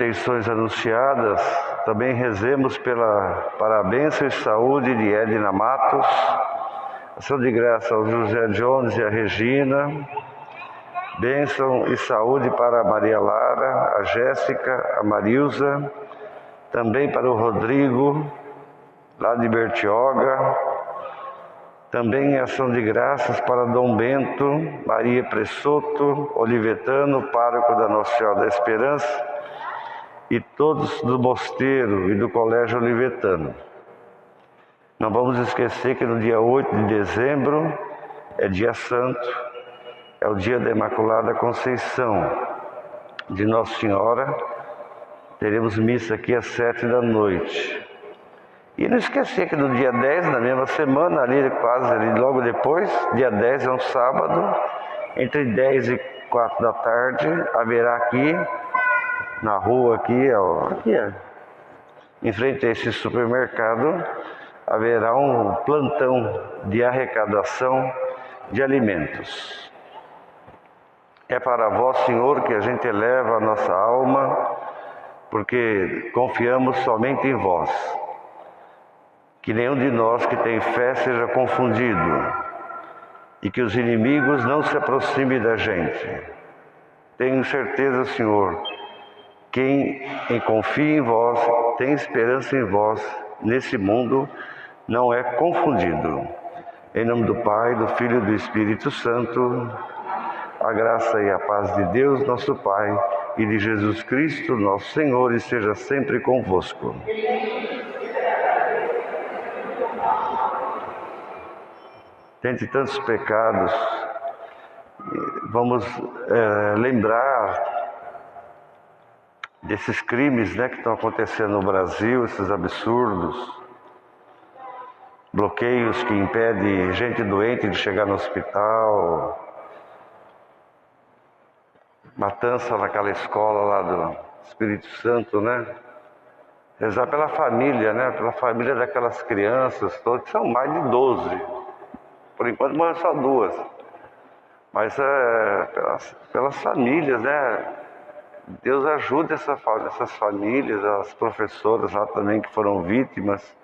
eleições anunciadas, também rezemos para a bênção e saúde de Edna Matos, ação de graça ao José Jones e a Regina, bênção e saúde para a Maria Lara, a Jéssica, a Marilza, também para o Rodrigo, lá de Bertioga, também ação de graças para Dom Bento, Maria Pressoto, Olivetano, pároco da Nossa Senhora da Esperança, e todos do mosteiro e do Colégio Olivetano. Não vamos esquecer que no dia 8 de dezembro é dia santo, é o dia da Imaculada Conceição de Nossa Senhora. Teremos missa aqui às 7 da noite. E não esquecer que no dia 10, na mesma semana, quase logo depois, dia 10 é um sábado, entre 10 e 4 da tarde, haverá aqui, na rua aqui, em frente a esse supermercado, haverá um plantão de arrecadação de alimentos. É para vós, Senhor, que a gente eleva a nossa alma, porque confiamos somente em vós. Que nenhum de nós que tem fé seja confundido e que os inimigos não se aproximem da gente. Tenho certeza, Senhor, quem confia em vós, tem esperança em vós, nesse mundo não é confundido. Em nome do Pai, do Filho e do Espírito Santo, a graça e a paz de Deus, nosso Pai, e de Jesus Cristo, nosso Senhor, esteja sempre convosco. Dentre tantos pecados, vamos lembrar desses crimes, que estão acontecendo no Brasil, esses absurdos, bloqueios que impedem gente doente de chegar no hospital, matança naquela escola lá do Espírito Santo, rezar pela família, pela família daquelas crianças todas, que são mais de 12. Por enquanto morreram só 2. Mas pelas famílias, Deus ajuda essas famílias, as professoras lá também que foram vítimas.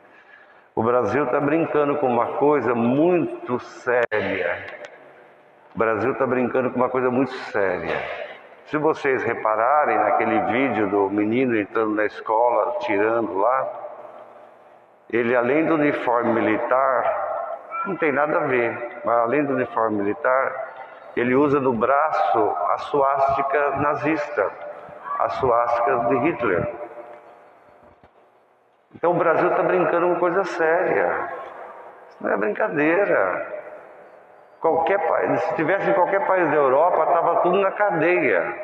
O Brasil está brincando com uma coisa muito séria. O Brasil está brincando com uma coisa muito séria. Se vocês repararem naquele vídeo do menino entrando na escola, tirando lá, ele, além do uniforme militar, não tem nada a ver, mas além do uniforme militar, ele usa no braço a suástica nazista, a suástica de Hitler. Então o Brasil está brincando com coisa séria. Isso não é brincadeira. Qualquer país, se tivesse em qualquer país da Europa, estava tudo na cadeia.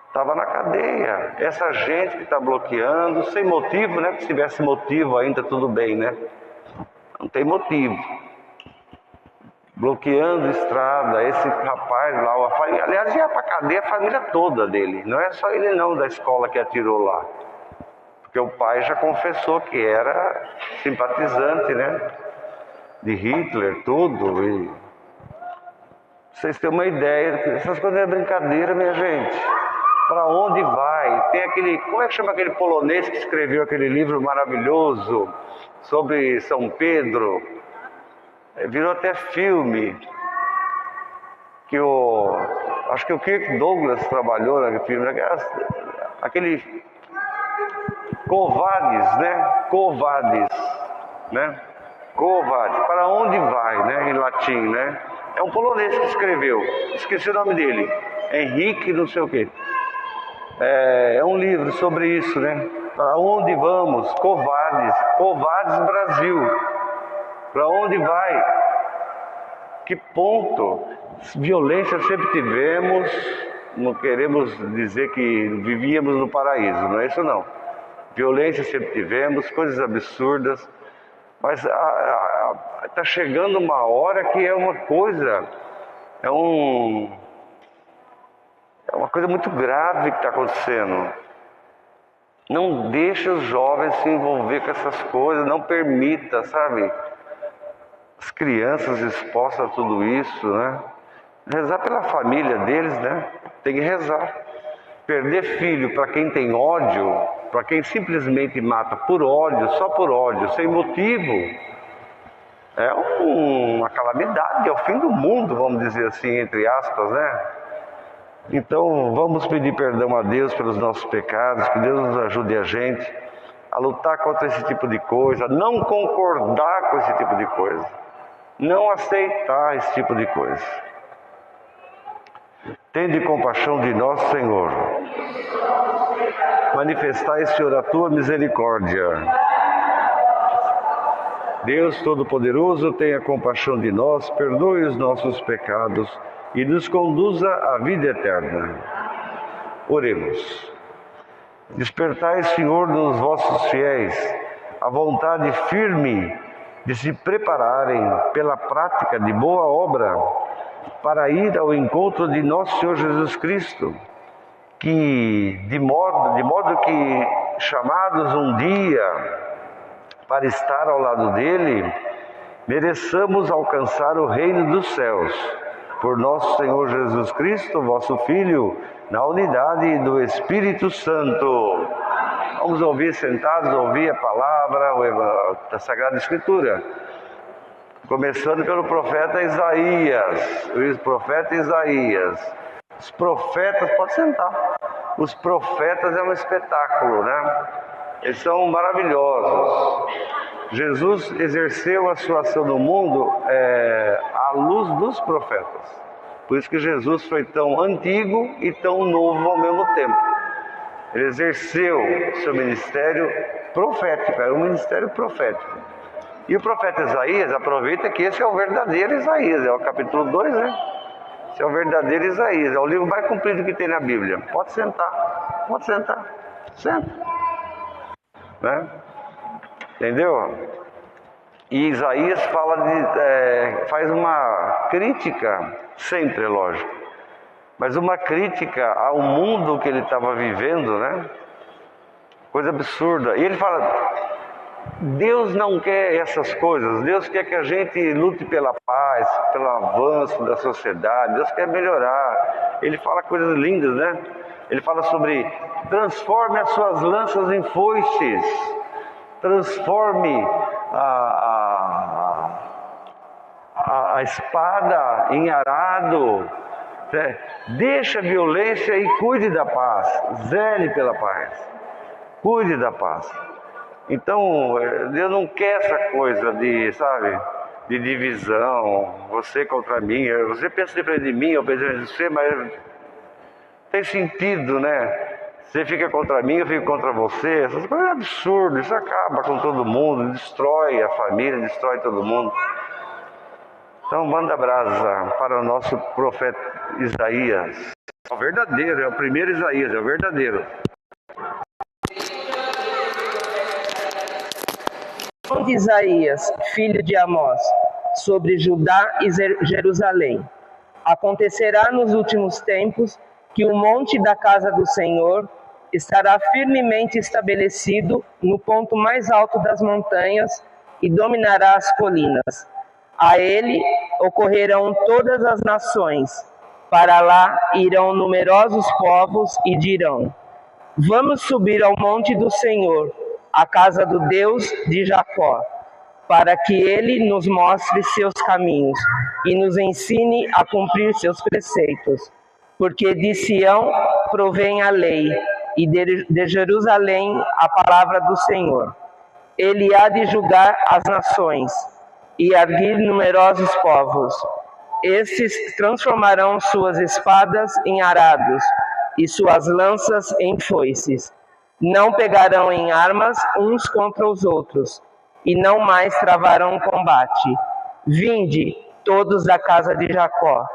Estava na cadeia. Essa gente que está bloqueando, sem motivo, porque se tivesse motivo ainda tudo bem, Não tem motivo. Bloqueando estrada, esse rapaz lá, aliás, ia para a cadeia a família toda dele. Não é só ele não, da escola que atirou lá. Porque o pai já confessou que era simpatizante, de Hitler, tudo. E vocês têm uma ideia, essas coisas não é brincadeira, minha gente. Para onde vai? Tem aquele, como é que chama aquele polonês que escreveu aquele livro maravilhoso sobre São Pedro? Virou até filme, que acho que o Kirk Douglas trabalhou naquele filme, aquele Covades, Covades, Covades, para onde vai, em latim, É um polonês que escreveu, esqueci o nome dele, Henrique não sei o quê. É um livro sobre isso, Para onde vamos? Covades, Covades Brasil. Para onde vai? Que ponto? Violência sempre tivemos, não queremos dizer que vivíamos no paraíso, não é isso não. Violência sempre tivemos, coisas absurdas, mas está chegando uma hora que é uma coisa, é uma coisa muito grave que está acontecendo. Não deixe os jovens se envolver com essas coisas, não permita, as crianças expostas a tudo isso, Rezar pela família deles, tem que rezar. perder filho para quem tem ódio, para quem simplesmente mata por ódio, só por ódio, sem motivo, é uma calamidade, é o fim do mundo, vamos dizer assim, entre aspas, né? Então vamos pedir perdão a Deus pelos nossos pecados, que Deus nos ajude a gente a lutar contra esse tipo de coisa, não concordar com esse tipo de coisa, não aceitar esse tipo de coisa. Tende compaixão de nós, Senhor. Manifestai, Senhor, a tua misericórdia. Deus Todo-Poderoso, tenha compaixão de nós, perdoe os nossos pecados e nos conduza à vida eterna. Oremos. Despertai, Senhor, nos vossos fiéis a vontade firme de se prepararem pela prática de boa obra para ir ao encontro de nosso Senhor Jesus Cristo, que de modo que, chamados um dia para estar ao lado dele, mereçamos alcançar o reino dos céus, por nosso Senhor Jesus Cristo, vosso Filho, na unidade do Espírito Santo. Vamos ouvir sentados, ouvir a palavra da Sagrada Escritura, começando pelo profeta Isaías. O profeta Isaías. Os profetas, pode sentar. Os profetas é um espetáculo, né? Eles são maravilhosos. Jesus exerceu a sua ação no mundo à luz dos profetas. Por isso que Jesus foi tão antigo e tão novo ao mesmo tempo. Ele exerceu seu ministério profético, era um ministério profético. E o profeta Isaías, aproveita que esse é o verdadeiro Isaías, é o capítulo 2, né? Esse é o verdadeiro Isaías, é o livro mais comprido que tem na Bíblia. Pode sentar, senta. Né? Entendeu? E Isaías faz uma crítica, sempre, é lógico, mas uma crítica ao mundo que ele estava vivendo, né? Coisa absurda. E ele fala, Deus não quer essas coisas, Deus quer que a gente lute pela paz, pelo avanço da sociedade, Deus quer melhorar. Ele fala coisas lindas, né? Ele fala sobre, transforme as suas lanças em foices, transforme a espada em arado, deixa a violência e cuide da paz, zele pela paz, cuide da paz. Então, Deus não quer essa coisa de, de divisão, você contra mim, você pensa diferente de mim, eu penso diferente de você, mas tem sentido, né? Você fica contra mim, eu fico contra você, essas coisas absurdas, isso acaba com todo mundo, destrói a família, destrói todo mundo. Então manda brasa para o nosso profeta Isaías. É o verdadeiro, é o primeiro Isaías, é o verdadeiro. De Isaías, filho de Amós, sobre Judá e Jerusalém. Acontecerá nos últimos tempos que o monte da casa do Senhor estará firmemente estabelecido no ponto mais alto das montanhas e dominará as colinas. A ele ocorrerão todas as nações, para lá irão numerosos povos e dirão: vamos subir ao monte do Senhor, a casa do Deus de Jacó, para que ele nos mostre seus caminhos e nos ensine a cumprir seus preceitos. Porque de Sião provém a lei, e de Jerusalém a palavra do Senhor. Ele há de julgar as nações e erguer numerosos povos. Estes transformarão suas espadas em arados e suas lanças em foices. Não pegarão em armas uns contra os outros, e não mais travarão combate. Vinde, todos da casa de Jacó,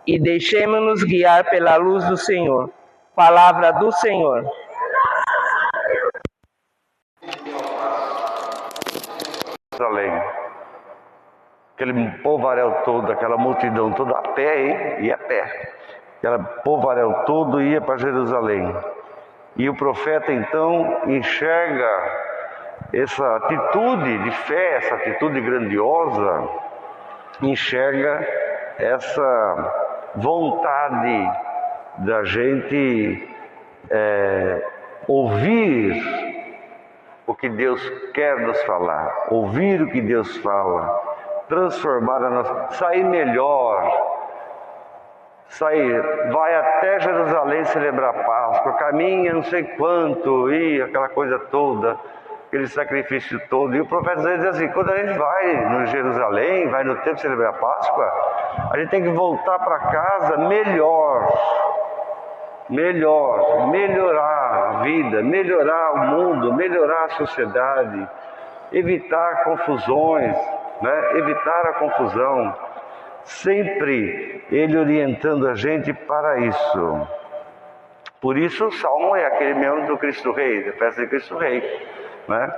e deixemo-nos guiar pela luz do Senhor. Palavra do Senhor. Jerusalém. Aquele povaréu todo, aquela multidão toda a pé, hein? Ia a pé. Aquele povaréu todo ia para Jerusalém. E o profeta então enxerga essa atitude de fé, essa atitude grandiosa, enxerga essa vontade da gente ouvir o que Deus quer nos falar, ouvir o que Deus fala, transformar a nossa, sair melhor, vai até Jerusalém celebrar a Páscoa, caminha não sei quanto, e aquela coisa toda, aquele sacrifício todo. E o profeta diz assim: quando a gente vai no Jerusalém, vai no templo celebrar a Páscoa, a gente tem que voltar para casa melhorar a vida, melhorar o mundo, melhorar a sociedade, evitar confusões, né? Evitar a confusão. Sempre Ele orientando a gente para isso. Por isso o Salmo é aquele mesmo do Cristo Rei, da festa de Cristo Rei, né?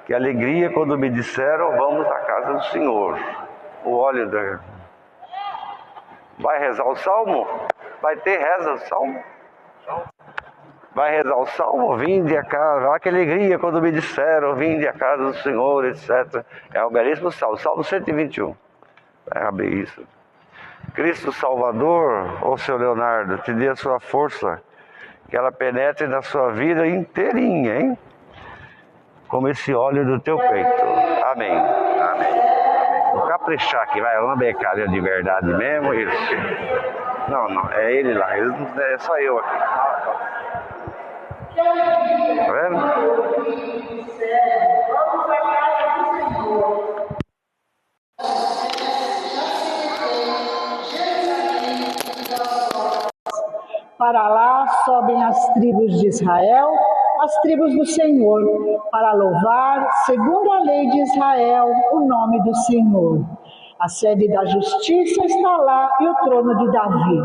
Que alegria quando me disseram: vamos à casa do Senhor. O óleo da... Vai rezar o Salmo? Vai ter reza o Salmo? Vai rezar o Salmo? Vinde a casa. Olha que alegria quando me disseram: vinde a casa do Senhor, etc. É o belíssimo Salmo, Salmo 121. Vai abrir isso. Cristo Salvador, ô seu Leonardo, te dê a sua força, que ela penetre na sua vida inteirinha, hein? Como esse óleo do teu peito. Amém. Amém. Vou caprichar aqui, vai, uma becada de verdade mesmo, isso. Não, é ele lá, é só eu aqui. Tá vendo? Para lá sobem as tribos de Israel, as tribos do Senhor, para louvar, segundo a lei de Israel, o nome do Senhor. A sede da justiça está lá e o trono de Davi.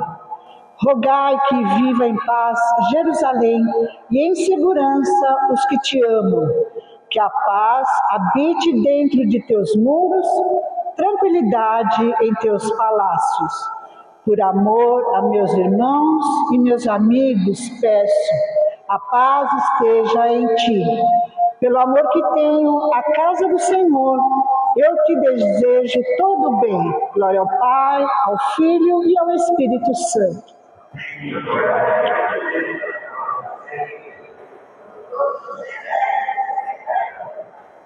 Rogai que viva em paz Jerusalém e em segurança os que te amam. Que a paz habite dentro de teus muros, tranquilidade em teus palácios. Por amor a meus irmãos e meus amigos, peço, a paz esteja em ti. Pelo amor que tenho à casa do Senhor, eu te desejo todo o bem. Glória ao Pai, ao Filho e ao Espírito Santo.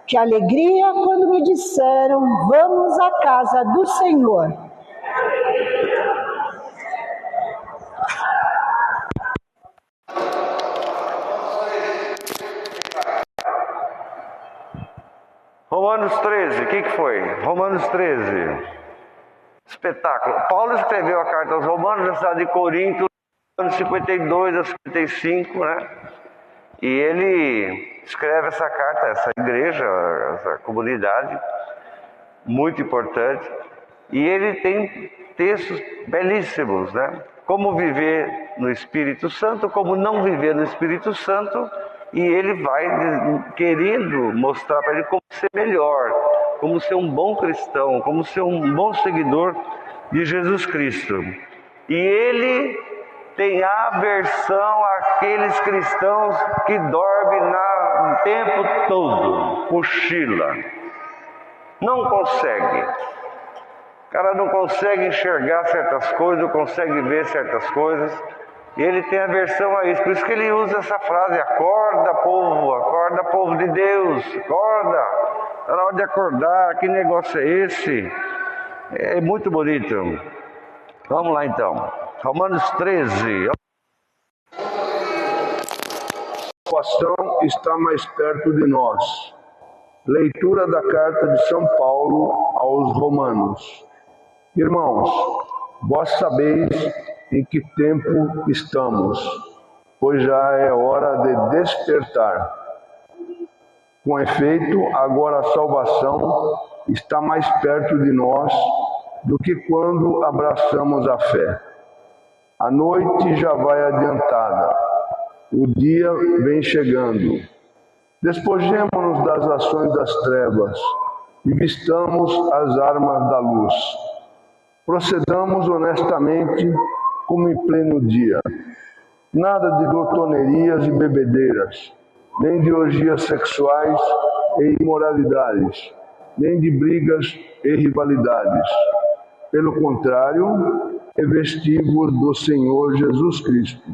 Que alegria quando me disseram: vamos à casa do Senhor. Romanos 13, o que foi? Romanos 13, espetáculo. Paulo escreveu a carta aos Romanos na cidade de Corinto, anos 52 a 55, né? E ele escreve essa carta a essa igreja, essa comunidade, muito importante. E ele tem textos belíssimos, né? Como viver no Espírito Santo, como não viver no Espírito Santo. E ele vai querendo mostrar para ele como ser melhor, como ser um bom cristão, como ser um bom seguidor de Jesus Cristo. E ele tem aversão àqueles cristãos que dormem o tempo todo, cochila. Não consegue. O cara não consegue enxergar certas coisas, não consegue ver certas coisas. E ele tem aversão a isso, por isso que ele usa essa frase: acorda povo de Deus, acorda, está na hora de acordar, que negócio é esse? É muito bonito. Vamos lá então, Romanos 13. A salvação está mais perto de nós. Leitura da carta de São Paulo aos Romanos. Irmãos, vós sabeis em que tempo estamos, pois já é hora de despertar. Com efeito, agora a salvação está mais perto de nós do que quando abraçamos a fé. A noite já vai adiantada, o dia vem chegando. Despojemo-nos das ações das trevas e vistamos as armas da luz. Procedamos honestamente como em pleno dia. Nada de glotonerias e bebedeiras, nem de orgias sexuais e imoralidades, nem de brigas e rivalidades. Pelo contrário, revesti-vos do Senhor Jesus Cristo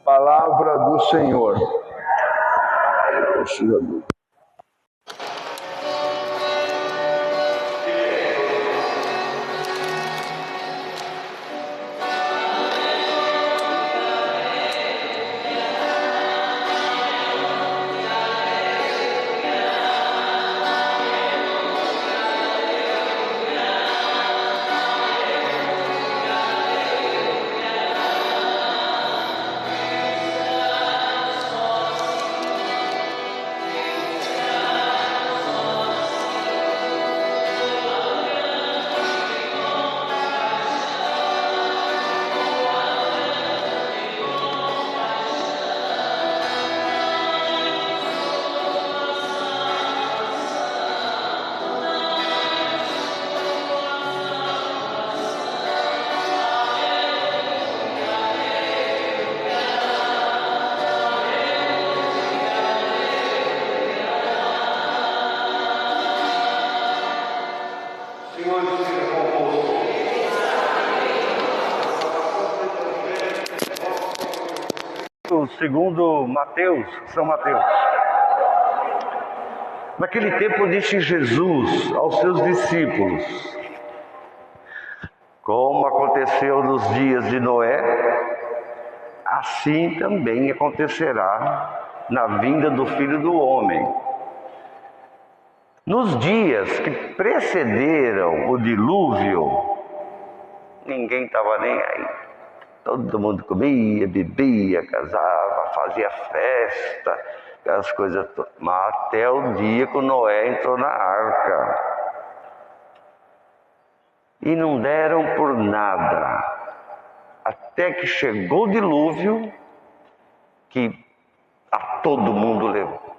Palavra do Senhor. Segundo Mateus, São Mateus. Naquele tempo disse Jesus aos seus discípulos: como aconteceu nos dias de Noé, assim também acontecerá na vinda do Filho do Homem. Nos dias que precederam o dilúvio, ninguém estava nem aí. Todo mundo comia, bebia, casava, fazia festa, aquelas coisas todas. Mas até o dia que o Noé entrou na arca. E não deram por nada. Até que chegou o dilúvio, que a todo mundo levou.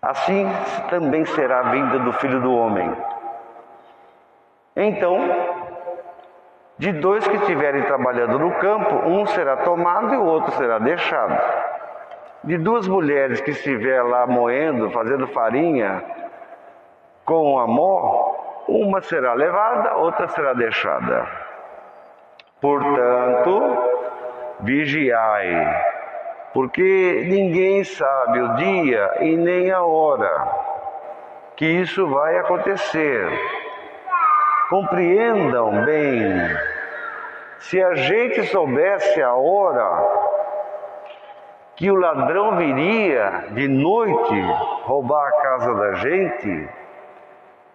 Assim também será a vinda do Filho do Homem. Então, de dois que estiverem trabalhando no campo, um será tomado e o outro será deixado. De duas mulheres que estiver lá moendo, fazendo farinha com amor, uma será levada, outra será deixada. Portanto, vigiai, porque ninguém sabe o dia e nem a hora que isso vai acontecer. Compreendam bem. Se a gente soubesse a hora que o ladrão viria de noite roubar a casa da gente,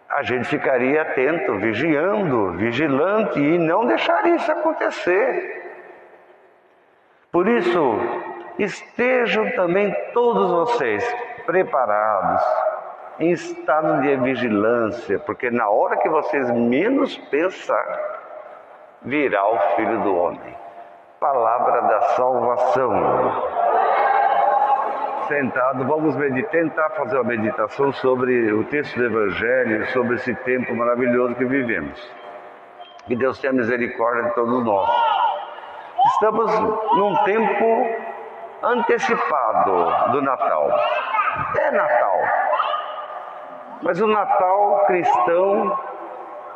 a gente ficaria atento, vigiando, vigilante e não deixaria isso acontecer. Por isso, estejam também todos vocês preparados, em estado de vigilância, porque na hora que vocês menos pensar, virá o Filho do Homem. Palavra da salvação. Sentado, vamos tentar fazer uma meditação sobre o texto do Evangelho, sobre esse tempo maravilhoso que vivemos. Que Deus tenha misericórdia de todos nós. Estamos num tempo antecipado do Natal. É Natal. Mas o Natal cristão,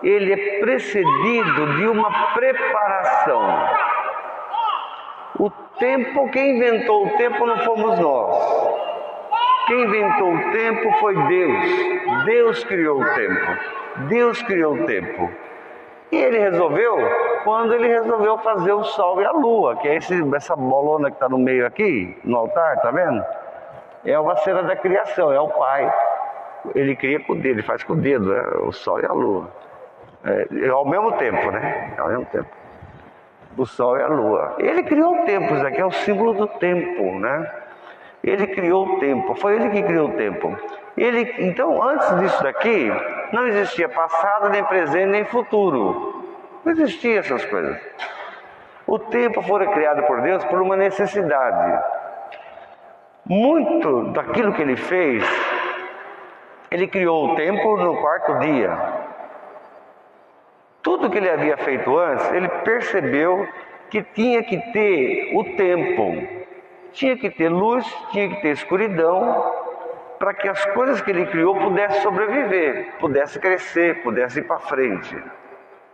ele é precedido de uma preparação. O tempo, quem inventou o tempo não fomos nós. Quem inventou o tempo foi Deus. Deus criou o tempo. Deus criou o tempo. E ele resolveu quando ele resolveu fazer o sol e a lua, que é essa bolona que está no meio aqui, no altar, tá vendo? É uma cena da criação, é o Pai. Ele cria com o dedo, ele faz com o dedo, o sol e a lua. Ao mesmo tempo, né? Ao mesmo tempo. O sol e a lua. Ele criou o tempo, isso aqui é o símbolo do tempo, né? Ele criou o tempo, foi ele que criou o tempo. Então, antes disso daqui, não existia passado, nem presente, nem futuro. Não existia essas coisas. O tempo foi criado por Deus por uma necessidade. Muito daquilo que ele fez, ele criou o tempo no quarto dia. Tudo que ele havia feito antes, ele percebeu que tinha que ter o tempo. Tinha que ter luz, tinha que ter escuridão, para que as coisas que ele criou pudessem sobreviver, pudessem crescer, pudessem ir para frente.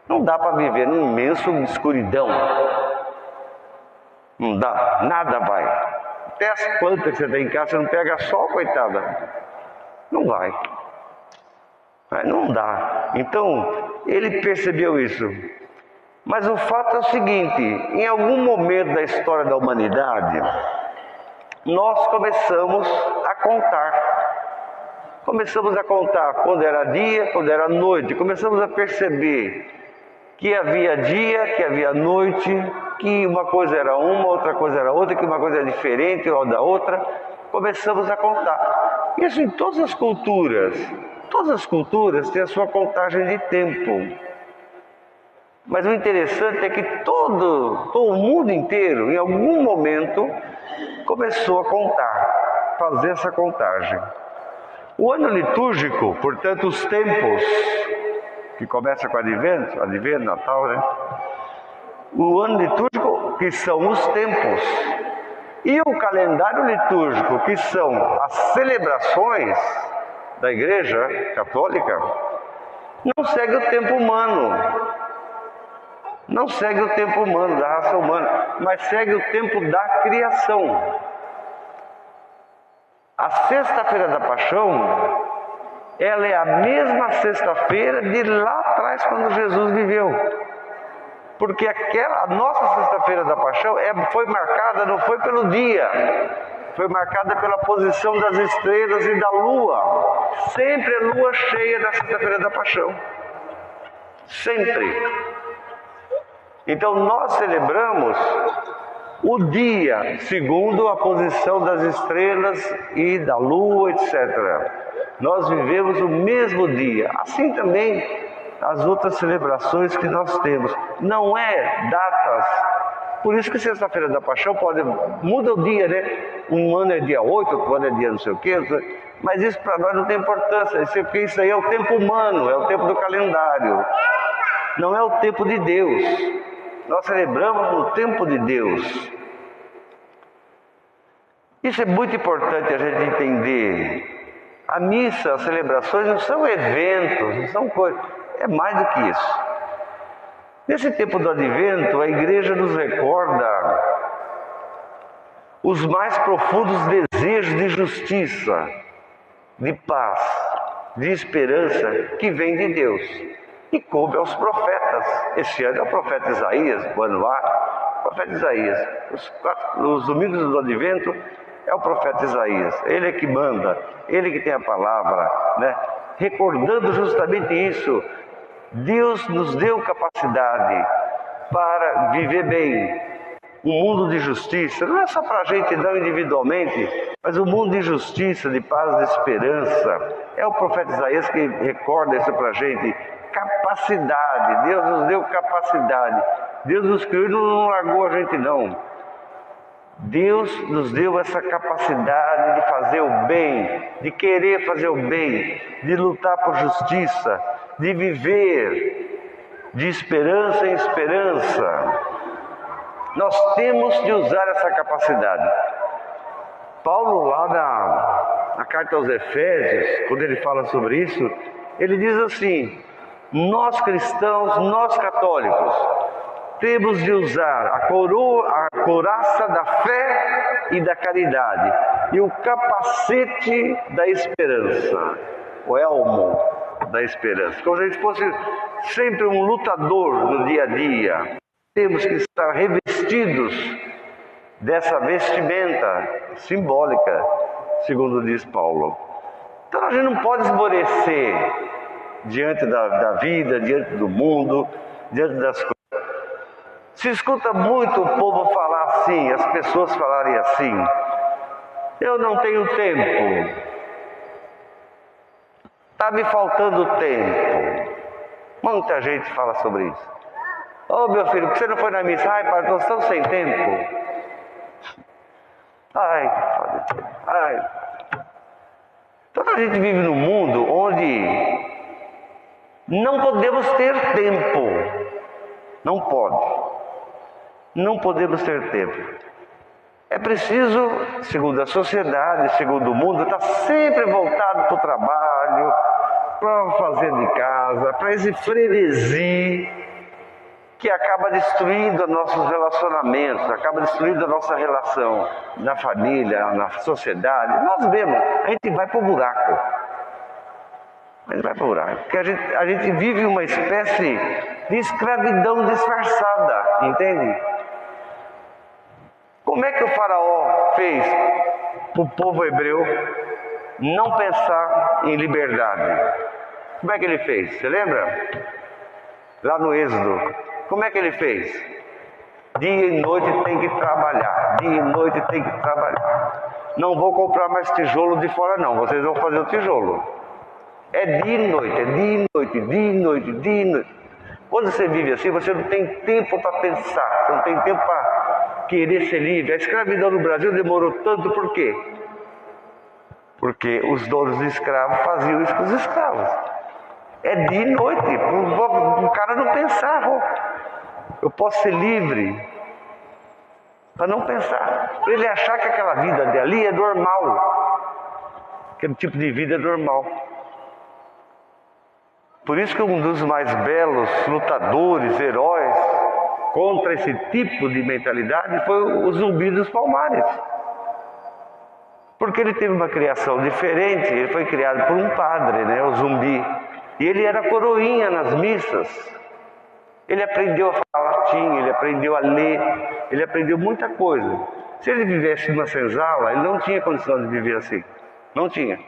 Não dá para viver num imenso escuridão. Não dá, nada vai. Até as plantas que você tem em casa, você não pega sol, coitada. Não vai. Não dá. Então, ele percebeu isso. Mas o fato é o seguinte, em algum momento da história da humanidade, nós começamos a contar. Começamos a contar quando era dia, quando era noite. Começamos a perceber que havia dia, que havia noite, que uma coisa era uma, outra coisa era outra, que uma coisa era diferente da outra. Começamos a contar. Isso em todas as culturas. Todas as culturas têm a sua contagem de tempo. Mas o interessante é que todo o mundo inteiro, em algum momento, começou a contar, fazer essa contagem. O ano litúrgico, portanto, os tempos, que começa com advento, Natal, né? O ano litúrgico, que são os tempos. E o calendário litúrgico, que são as celebrações da Igreja Católica, não segue o tempo humano. Não segue o tempo humano, da raça humana, mas segue o tempo da criação. A Sexta-feira da Paixão, ela é a mesma sexta-feira de lá atrás, quando Jesus viveu. Porque a nossa Sexta-feira da Paixão foi marcada, não foi pelo dia, foi marcada pela posição das estrelas e da lua. Sempre é lua cheia da Sexta-feira da Paixão. Sempre. Então nós celebramos o dia segundo a posição das estrelas e da lua, etc. Nós vivemos o mesmo dia. Assim também as outras celebrações que nós temos. Não é datas. Por isso que Sexta-feira da Paixão muda o dia, né? Um ano é dia 8, outro ano é dia não sei o quê. Mas isso para nós não tem importância. Porque isso aí é o tempo humano, é o tempo do calendário. Não é o tempo de Deus. Nós celebramos no tempo de Deus. Isso é muito importante a gente entender. A missa, as celebrações não são eventos, não são coisas. É mais do que isso. Nesse tempo do Advento, a Igreja nos recorda os mais profundos desejos de justiça, de paz, de esperança que vem de Deus. E coube aos profetas. Este ano é o profeta Isaías, o ano lá, o profeta Isaías. Os domingos do Advento é o profeta Isaías. Ele é que manda, ele que tem a palavra, né? Recordando justamente isso. Deus nos deu capacidade para viver bem. Um mundo de justiça, não é só para a gente não individualmente, mas um mundo de justiça, de paz, de esperança. É o profeta Isaías que recorda isso para a gente. Capacidade, Deus nos deu capacidade. Deus nos criou e não largou a gente não. Deus nos deu essa capacidade de fazer o bem, de querer fazer o bem, de lutar por justiça, de viver de esperança em esperança. Nós temos de usar essa capacidade. Paulo, lá na carta aos Efésios, quando ele fala sobre isso, ele diz assim: nós cristãos, nós católicos, temos de usar a couraça da fé e da caridade e o capacete da esperança, o elmo da esperança, como se a gente fosse sempre um lutador no dia a dia. Temos que estar revestidos dessa vestimenta simbólica, segundo diz Paulo. Então a gente não pode esmorecer diante da vida, diante do mundo, diante das coisas. Se escuta muito o povo falar assim, as pessoas falarem assim: eu não tenho tempo, está me faltando tempo. Muita gente fala sobre isso. Ô meu filho, por que você não foi na missa? Ai, pai, nós estamos sem tempo. Ai. Então a gente vive num mundo onde não podemos ter tempo. Não pode. Não podemos ter tempo. É preciso, segundo a sociedade, segundo o mundo, estar sempre voltado para o trabalho, para fazer de casa, para esse frenesi. que acaba destruindo nossos relacionamentos, acaba destruindo a nossa relação na família, na sociedade. Nós vemos, a gente vai para o buraco. Mas vai para o buraco. Porque a gente vive uma espécie de escravidão disfarçada, entende? Como é que o faraó fez para o povo hebreu não pensar em liberdade? Como é que ele fez? Você lembra? Lá no Êxodo. Como é que ele fez? Dia e noite tem que trabalhar. Dia e noite tem que trabalhar. Não vou comprar mais tijolo de fora não. Vocês vão fazer o tijolo. É dia e noite, é dia e noite, dia e noite, dia e noite. Quando você vive assim, você não tem tempo para pensar. Você não tem tempo para querer ser livre. A escravidão no Brasil demorou tanto, por quê? Porque os donos de escravos faziam isso com os escravos. É dia e noite, para o cara não pensar. Eu posso ser livre, para não pensar. Para ele achar que aquela vida dali é normal. Aquele tipo de vida é normal. Por isso que um dos mais belos lutadores, heróis, contra esse tipo de mentalidade foi o Zumbi dos Palmares. Porque ele teve uma criação diferente, ele foi criado por um padre, né, o Zumbi. E ele era coroinha nas missas. Ele aprendeu a falar latim, ele aprendeu a ler, ele aprendeu muita coisa. Se ele vivesse numa senzala, ele não tinha condição de viver assim. Não tinha.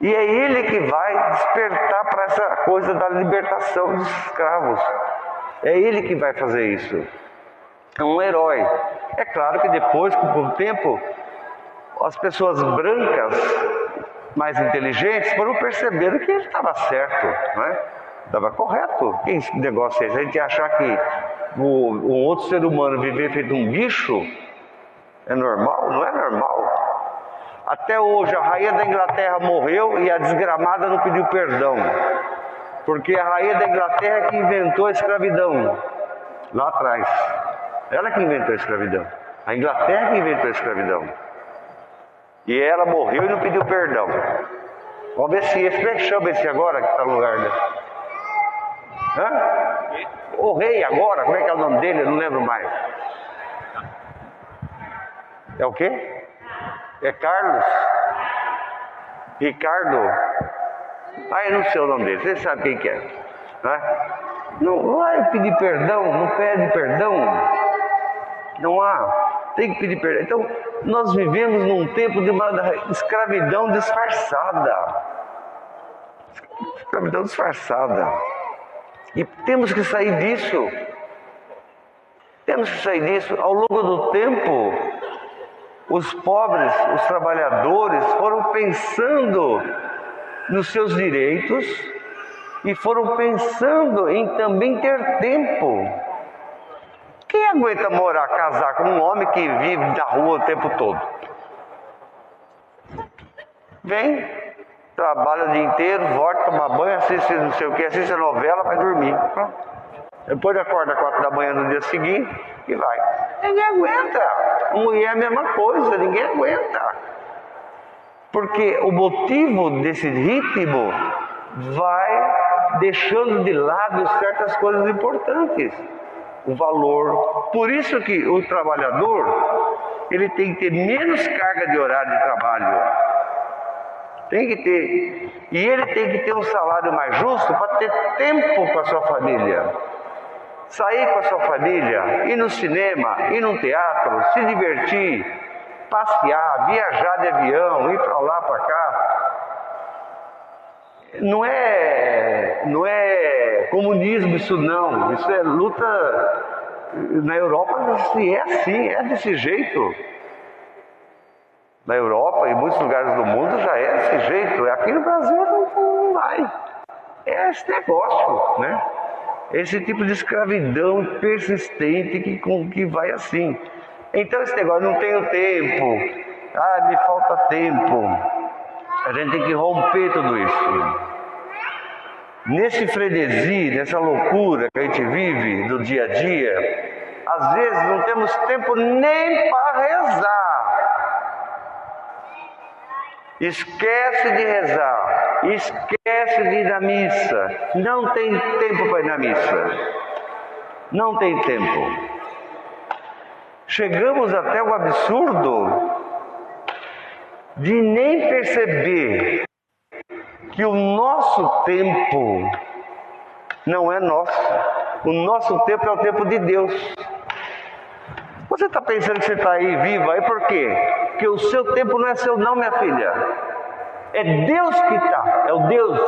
E é ele que vai despertar para essa coisa da libertação dos escravos. É ele que vai fazer isso. É um herói. É claro que depois, com o tempo, as pessoas brancas, mais inteligentes, foram percebendo que ele estava certo, né? Estava correto. Que negócio é esse? A gente achar que um outro ser humano viver feito um bicho é normal? Não é normal. Até hoje a rainha da Inglaterra morreu e a desgramada não pediu perdão. Porque a rainha da Inglaterra é que inventou a escravidão. Lá atrás. Ela que inventou a escravidão. A Inglaterra que inventou a escravidão. E ela morreu e não pediu perdão. Vamos ver se esse, como é que chama esse agora que está no lugar dele? Hã? O rei agora, como é que é o nome dele? Eu não lembro mais. É o quê? É Carlos? Ricardo? Ah, eu não sei o nome dele, você sabe quem que é. Não vai pedir perdão, não pede perdão. Não há, tem que pedir perdão. Então, nós vivemos num tempo de uma escravidão disfarçada. Escravidão disfarçada. E temos que sair disso. Temos que sair disso. Ao longo do tempo, os pobres, os trabalhadores foram pensando nos seus direitos e foram pensando em também ter tempo. Quem aguenta morar, casar com um homem que vive na rua o tempo todo? Vem, trabalha o dia inteiro, volta, toma banho, assiste não sei o que, assiste a novela, vai dormir. Depois acorda às 4 da manhã no dia seguinte e vai. Ninguém aguenta. Mulher é a mesma coisa, ninguém aguenta. Porque o motivo desse ritmo vai deixando de lado certas coisas importantes. O valor. Por isso que o trabalhador, ele tem que ter menos carga de horário de trabalho. Tem que ter. E ele tem que ter um salário mais justo para ter tempo com a sua família. Sair com a sua família, ir no cinema, ir no teatro, se divertir, passear, viajar de avião, ir para lá, para cá. Não é comunismo isso não, isso é luta. Na Europa é assim, é desse jeito. Na Europa e em muitos lugares do mundo já é desse jeito. Aqui no Brasil não vai. É esse negócio, né? Esse tipo de escravidão persistente que vai assim. Então esse negócio, não tenho tempo, me falta tempo. A gente tem que romper tudo isso. Nesse frenesi, nessa loucura que a gente vive do dia a dia, às vezes não temos tempo nem para rezar. Esquece de rezar, esquece de ir na missa, não tem tempo para ir na missa. não tem tempo. Chegamos até o absurdo de nem perceber que o nosso tempo não é nosso. O nosso tempo é o tempo de Deus. Você está pensando que você está aí vivo aí por quê? Porque o seu tempo não é seu não, minha filha. É Deus que está. É o Deus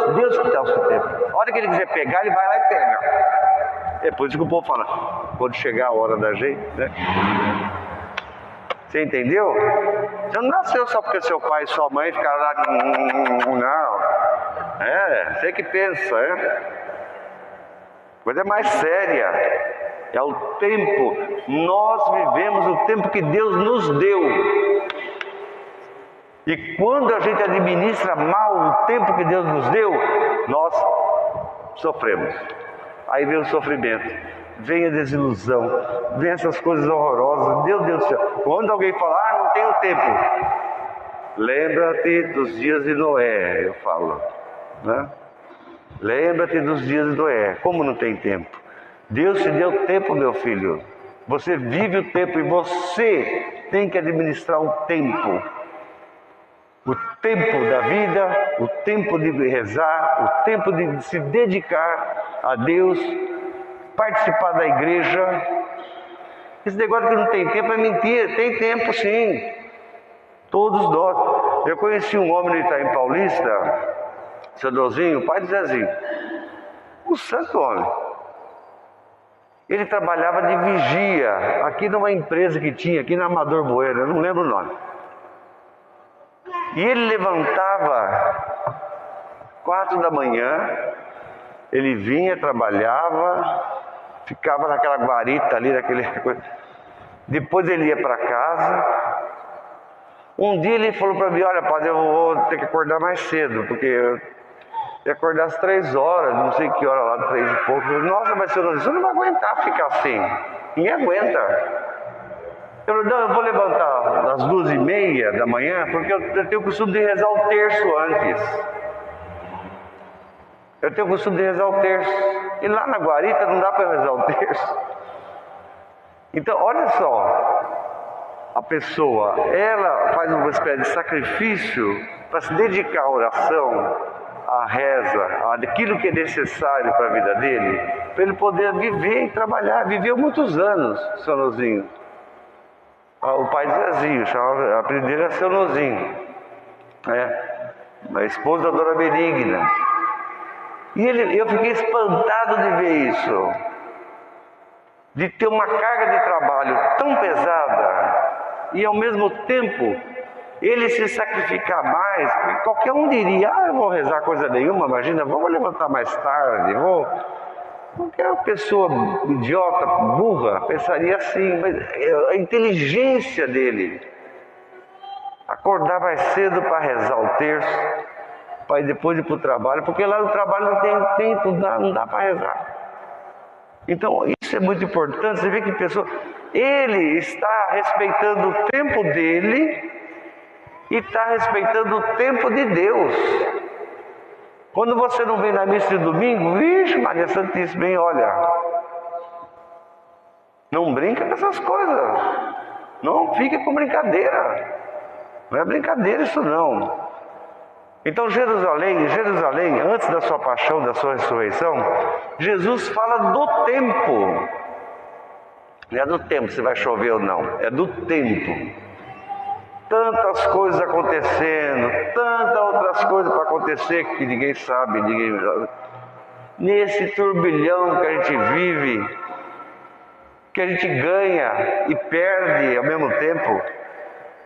que está o seu tempo. A hora que Ele quiser pegar, Ele vai lá e pega. É por isso que o povo fala, quando chegar a hora da gente, né? Você entendeu? Você não nasceu só porque seu pai e sua mãe ficaram lá. Não. Você que pensa, Coisa mais séria. É o tempo. Nós vivemos o tempo que Deus nos deu. E quando a gente administra mal o tempo que Deus nos deu, nós sofremos. Aí vem o sofrimento, vem a desilusão, vem essas coisas horrorosas. Meu Deus do céu. Quando alguém fala, não tenho tempo, lembra-te dos dias de Noé, eu falo, né? Lembra-te dos dias de Noé. Como não tem tempo? Deus te deu tempo, meu filho. Você vive o tempo e você tem que administrar o tempo. O tempo da vida, o tempo de rezar, o tempo de se dedicar a Deus, participar da igreja. Esse negócio que não tem tempo é mentira, tem tempo sim. Todos nós. Eu conheci um homem no Itaim Paulista, seu Dozinho, pai de Zezinho, um santo homem. Ele trabalhava de vigia aqui numa empresa que tinha aqui na Amador Bueno, eu não lembro o nome. E ele levantava 4 da manhã, ele vinha, trabalhava, ficava naquela guarita ali, depois ele ia para casa. Um dia ele falou para mim, olha padre, eu vou ter que acordar mais cedo, porque eu ia acordar às 3 horas, não sei que hora lá, 3 e pouco. Eu falei, nossa, mas você não vai aguentar ficar assim, ninguém aguenta. Eu falei, não, eu vou levantar às 2h30 da manhã, porque eu tenho o costume de rezar o terço antes. Eu tenho o costume de rezar o terço. E lá na guarita não dá para rezar o terço. Então, olha só. A pessoa, ela faz uma espécie de sacrifício para se dedicar à oração, à reza, àquilo que é necessário para a vida dele, para ele poder viver e trabalhar. Viveu muitos anos, seu Nozinho. O pai de Zezinho, a apelido dele é seu Nozinho. A esposa da Dona Benigna. E eu fiquei espantado de ver isso. De ter uma carga de trabalho tão pesada e ao mesmo tempo ele se sacrificar mais. Qualquer um diria, eu vou rezar coisa nenhuma, imagina, vou levantar mais tarde, qualquer pessoa idiota, burra, pensaria assim, mas a inteligência dele, acordar mais cedo para rezar o terço, para depois ir para o trabalho, porque lá no trabalho não tem tempo, não dá para rezar. Então isso é muito importante, você vê que pessoa, ele está respeitando o tempo dele e está respeitando o tempo de Deus. Quando você não vem na missa de domingo, vixe, Maria Santíssima, hein, olha, não brinca com essas coisas, não fica com brincadeira, não é brincadeira isso não. Então Jerusalém, antes da sua paixão, da sua ressurreição, Jesus fala do tempo, não é do tempo se vai chover ou não, é do tempo. Tantas coisas acontecendo, tantas outras coisas para acontecer que ninguém sabe, nesse turbilhão que a gente vive, que a gente ganha e perde ao mesmo tempo.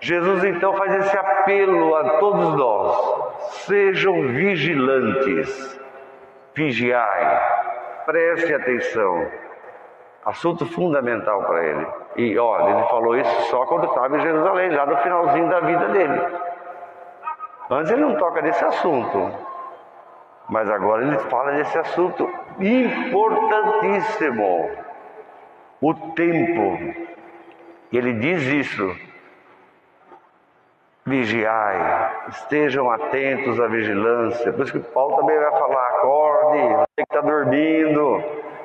Jesus então faz esse apelo a todos nós: sejam vigilantes, vigiai, preste atenção. Assunto fundamental para ele. E olha, ele falou isso só quando estava em Jerusalém, lá no finalzinho da vida dele. Antes ele não toca nesse assunto, mas agora ele fala desse assunto importantíssimo, o tempo. Ele diz isso: vigiai, estejam atentos à vigilância. Por isso que Paulo também vai falar: acorde, você que está dormindo,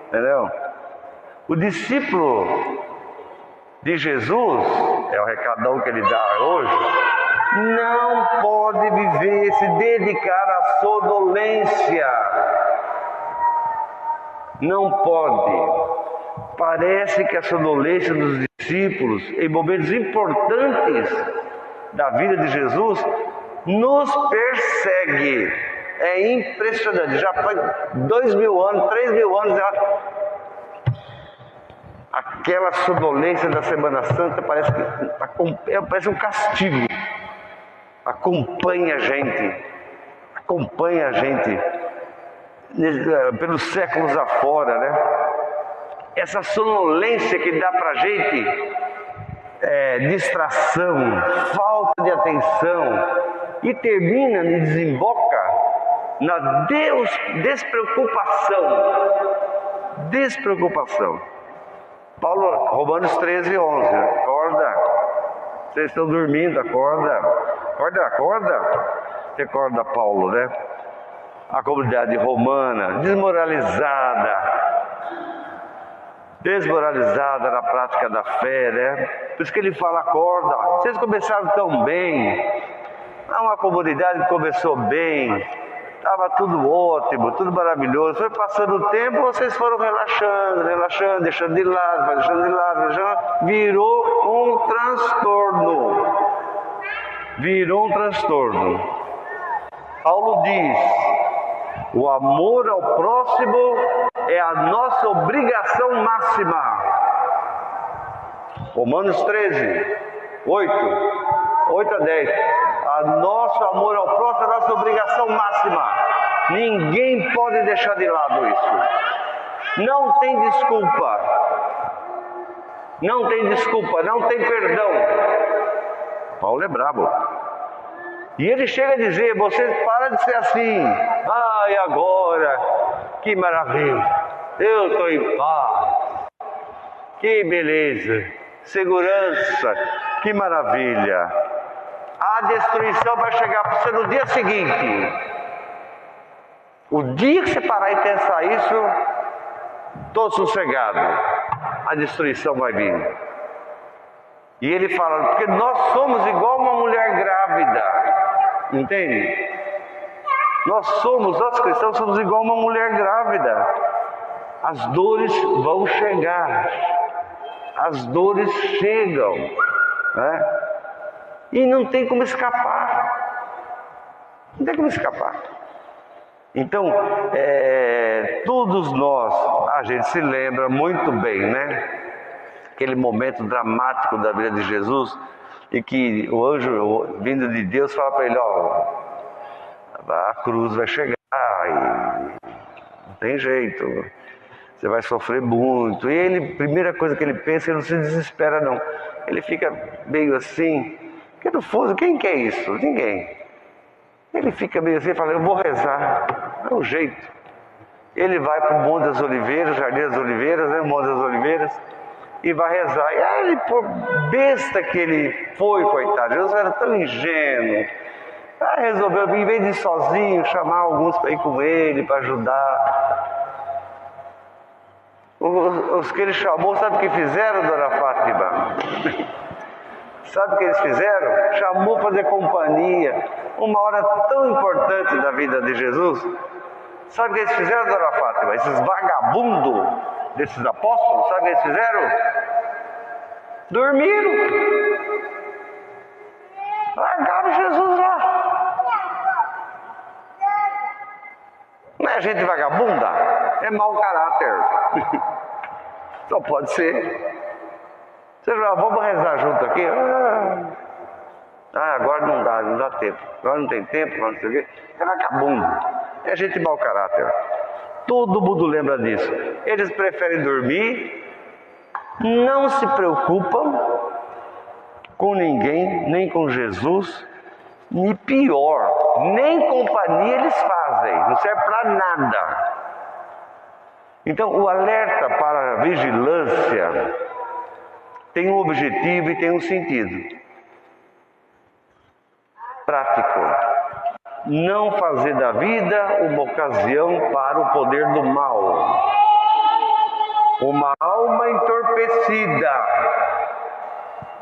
entendeu? O discípulo de Jesus, é o recadão que ele dá hoje, não pode viver, se dedicar à sonolência. Não pode. Parece que a sonolência dos discípulos, em momentos importantes da vida de Jesus, nos persegue. É impressionante. Já foi 2.000 anos, 3.000 anos. Aquela sonolência da Semana Santa parece um castigo. Acompanha a gente pelos séculos afora, né? Essa sonolência que dá pra gente distração, falta de atenção, e termina e desemboca na despreocupação. Paulo, Romanos 13:11, acorda, vocês estão dormindo, acorda, recorda Paulo, né? A comunidade romana, desmoralizada na prática da fé, né? Por isso que ele fala, acorda, vocês começaram tão bem, uma comunidade que começou bem, estava tudo ótimo, tudo maravilhoso, foi passando o tempo, vocês foram relaxando, deixando de lado, virou um transtorno. Paulo diz, o amor ao próximo é a nossa obrigação máxima. Romanos 13, 8-10. Nosso amor ao próximo é a nossa obrigação máxima. Ninguém pode deixar de lado isso. Não tem desculpa, não tem perdão. Paulo é brabo. E ele chega a dizer, você para de ser assim. E agora? Que maravilha. Eu estou em paz. Que beleza. Segurança. Que maravilha. A destruição vai chegar para você no dia seguinte. O dia que você parar e pensar isso, todo sossegado, a destruição vai vir. E ele fala, porque nós somos igual uma mulher grávida. Entende? Nós cristãos somos igual uma mulher grávida. As dores vão chegar. As dores chegam, né? E não tem como escapar. Então, todos nós, a gente se lembra muito bem, né? Aquele momento dramático da vida de Jesus, e que o anjo vindo de Deus fala para ele, a cruz vai chegar, e não tem jeito, você vai sofrer muito. E ele, primeira coisa que ele pensa, ele não se desespera não. Ele fica meio assim, que no fundo, quem quer isso? Ninguém. Ele fica meio assim, fala, eu vou rezar, é um jeito. Ele vai para o Monte das Oliveiras, Jardim das Oliveiras, né? Monte das Oliveiras, e vai rezar. E aí ele, por besta que ele foi, coitado, Jesus era tão ingênuo, resolveu, em vez de ir sozinho, chamar alguns para ir com ele, para ajudar. Os que ele chamou, sabe o que fizeram, dona Fátima? Sabe o que eles fizeram? Chamou para fazer companhia, uma hora tão importante da vida de Jesus. Sabe o que eles fizeram, dona Fátima? Esses vagabundos desses apóstolos, sabe o que eles fizeram? Dormiram. Largaram Jesus lá. Não é gente vagabunda? É mau caráter. Só pode ser. Você fala, vamos rezar junto aqui? Agora não dá tempo. Agora não tem tempo, agora não sei o quê. É vagabundo. É gente mau caráter. Todo mundo lembra disso. Eles preferem dormir, não se preocupam com ninguém, nem com Jesus, e pior, nem companhia eles fazem, não serve para nada. Então, o alerta para a vigilância tem um objetivo e tem um sentido prático. Não fazer da vida uma ocasião para o poder do mal. Uma alma entorpecida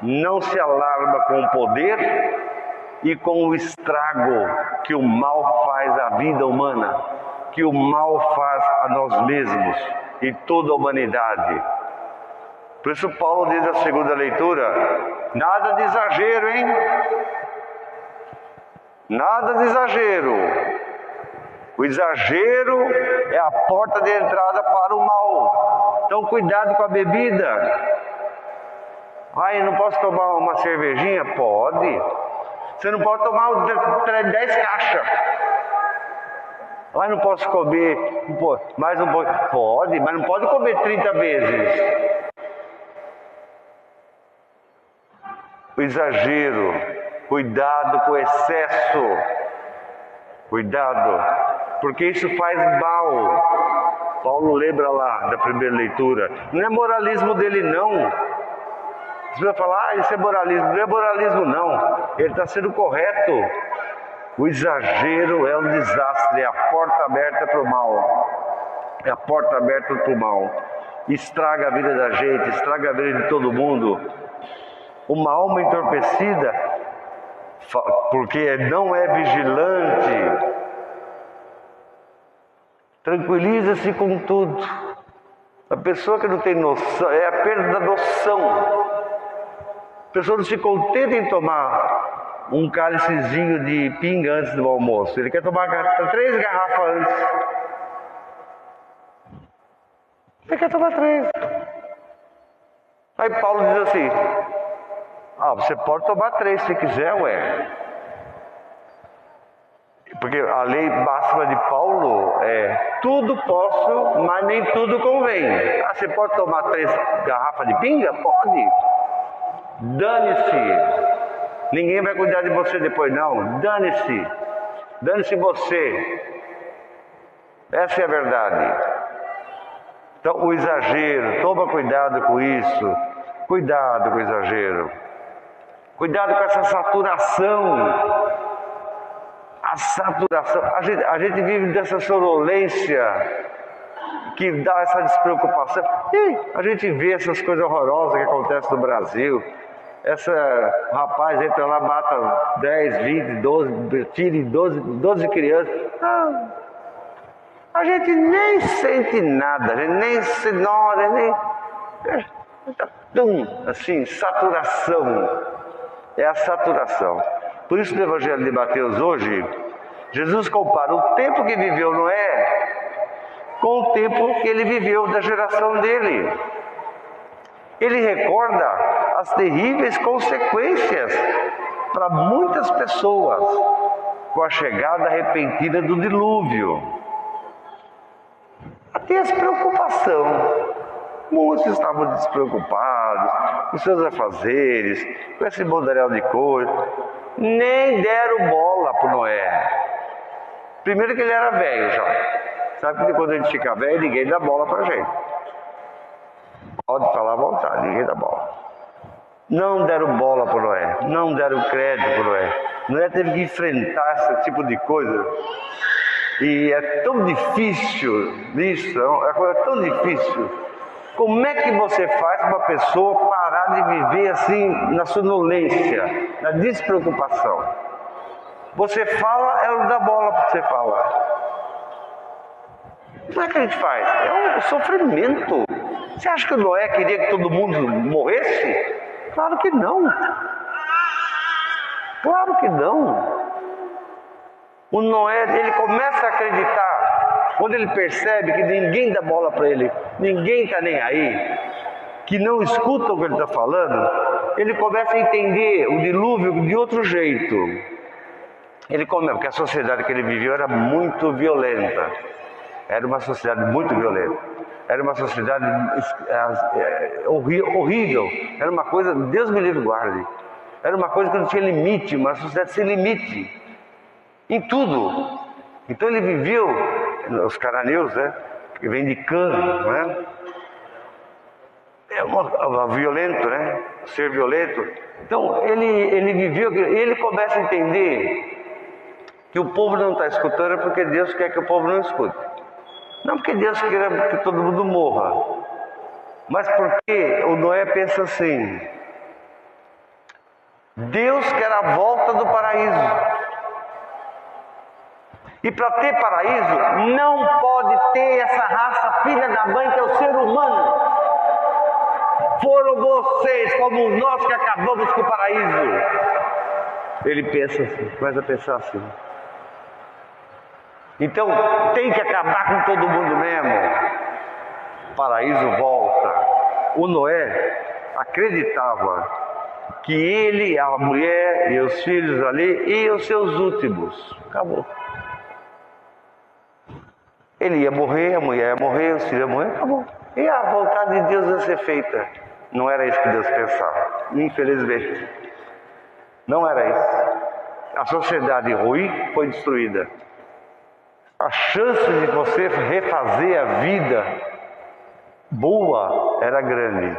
não se alarma com o poder e com o estrago que o mal faz à vida humana, que o mal faz a nós mesmos e toda a humanidade. Por isso Paulo diz na segunda leitura, nada de exagero, hein? Nada de exagero. O exagero é a porta de entrada para o mal. Então cuidado com a bebida. Eu não posso tomar uma cervejinha? Pode. Você não pode tomar 10 caixas. Não posso comer, mas não pode. Pode, mas não pode comer 30 vezes. O exagero, cuidado com o excesso. Cuidado, porque isso faz mal. Paulo lembra lá da primeira leitura. Não é moralismo dele não. Você vai falar, isso é moralismo. Não é moralismo não. Ele está sendo correto. O exagero é um desastre, é a porta aberta para o mal. É a porta aberta para o mal. Estraga a vida da gente, estraga a vida de todo mundo. Uma alma entorpecida, porque não é vigilante, tranquiliza-se com tudo. A pessoa que não tem noção, é a perda da noção. A pessoa não se contenta em tomar um cálicezinho de pinga antes do almoço. Ele quer tomar 3 garrafas antes. Ele quer tomar 3. Aí Paulo diz assim, você pode tomar 3 se quiser, Porque a lei máxima de Paulo é tudo posso, mas nem tudo convém. Você pode tomar 3 garrafas de pinga? Pode. Dane-se. Ninguém vai cuidar de você depois não. Dane-se. Dane-se você. Essa é a verdade. Então o exagero, toma cuidado com isso. Cuidado com o exagero. Cuidado com essa saturação. A saturação. A gente vive dessa sonolência que dá essa despreocupação. E a gente vê essas coisas horrorosas que acontecem no Brasil. Rapaz entra lá, mata 10, 20, 12, tira 12 crianças. A gente nem sente nada, a gente nem se nota, assim, saturação. É a saturação. Por isso no Evangelho de Mateus hoje, Jesus compara o tempo que viveu Noé com o tempo que ele viveu da geração dele. Ele recorda as terríveis consequências para muitas pessoas com a chegada repentina do dilúvio. Até as preocupações. Muitos estavam despreocupados com seus afazeres, com esse mundaréu de coisas. Nem deram bola para Noé. Primeiro que ele era velho já. Sabe que quando a gente fica velho, ninguém dá bola para a gente. Pode falar à vontade, ninguém dá bola. Não deram bola para Noé. Não deram crédito para Noé. Noé teve que enfrentar esse tipo de coisa. E é tão difícil isso, é coisa tão difícil. Como é que você faz uma pessoa parar de viver assim na sonolência, na despreocupação? Você fala, ela dá bola para você falar. Como é que a gente faz? É um sofrimento. Você acha que o Noé queria que todo mundo morresse? Claro que não. Claro que não. O Noé, ele começa a acreditar, quando ele percebe que ninguém dá bola para ele, ninguém está nem aí, que não escuta o que ele está falando, ele começa a entender o dilúvio de outro jeito. Ele começa, porque a sociedade que ele viveu era muito violenta. Era uma sociedade muito violenta. Era uma sociedade horrível. Era uma coisa, Deus me livre e guarde. Era uma coisa que não tinha limite, uma sociedade sem limite. Em tudo. Então ele viveu, os cananeus, que vem de Cã, É violento, ser violento. Então ele viveu, ele começa a entender que o povo não está escutando porque Deus quer que o povo não escute. Não porque Deus quer que todo mundo morra. Mas porque o Noé pensa assim: Deus quer a volta do paraíso. E para ter paraíso, não pode ter essa raça filha da mãe que é o ser humano. Foram vocês, como nós, que acabamos com o paraíso. Ele pensa assim, começa a pensar assim. Então tem que acabar com todo mundo mesmo. O paraíso volta. O Noé acreditava que ele, a mulher e os filhos ali iam ser os últimos. Acabou. Ele ia morrer, a mulher ia morrer, os filhos iam morrer, acabou. E a vontade de Deus ia ser feita. Não era isso que Deus pensava. Infelizmente. Não era isso. A sociedade ruim foi destruída. A chance de você refazer a vida boa era grande.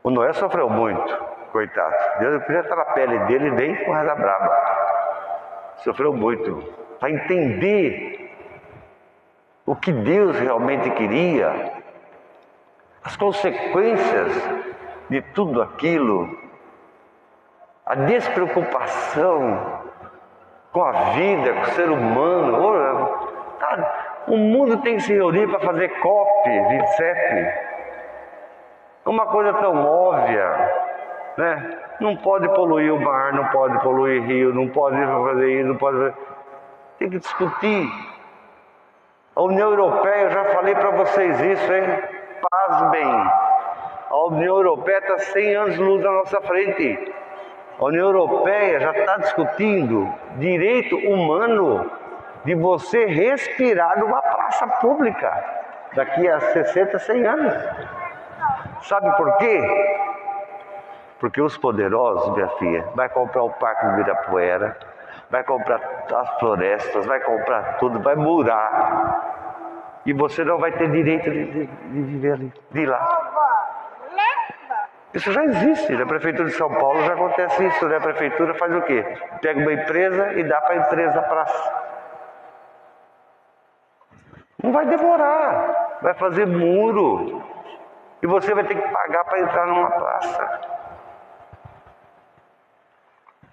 O Noé sofreu muito, coitado. Deus podia estar na pele dele bem com raiva braba. Sofreu muito. Para entender o que Deus realmente queria, as consequências de tudo aquilo, a despreocupação com a vida, com o ser humano. O mundo tem que se reunir para fazer COP27. Uma coisa tão óbvia, né? Não pode poluir o mar, não pode poluir rio, não pode fazer isso, não pode fazer... Tem que discutir. A União Europeia, eu já falei para vocês isso, hein? Pasmem. A União Europeia está 100 anos de luz na nossa frente. A União Europeia já está discutindo direito humano de você respirar numa praça pública daqui a 60, 100 anos. Sabe por quê? Porque os poderosos, minha filha, vai comprar o Parque do Ibirapuera, vai comprar as florestas, vai comprar tudo, vai murar. E você não vai ter direito de viver ali, de ir lá. Isso já existe. Na Prefeitura de São Paulo já acontece isso, né? A Prefeitura faz o quê? Pega uma empresa e dá para a empresa a praça. Não vai demorar. Vai fazer muro. E você vai ter que pagar para entrar numa praça.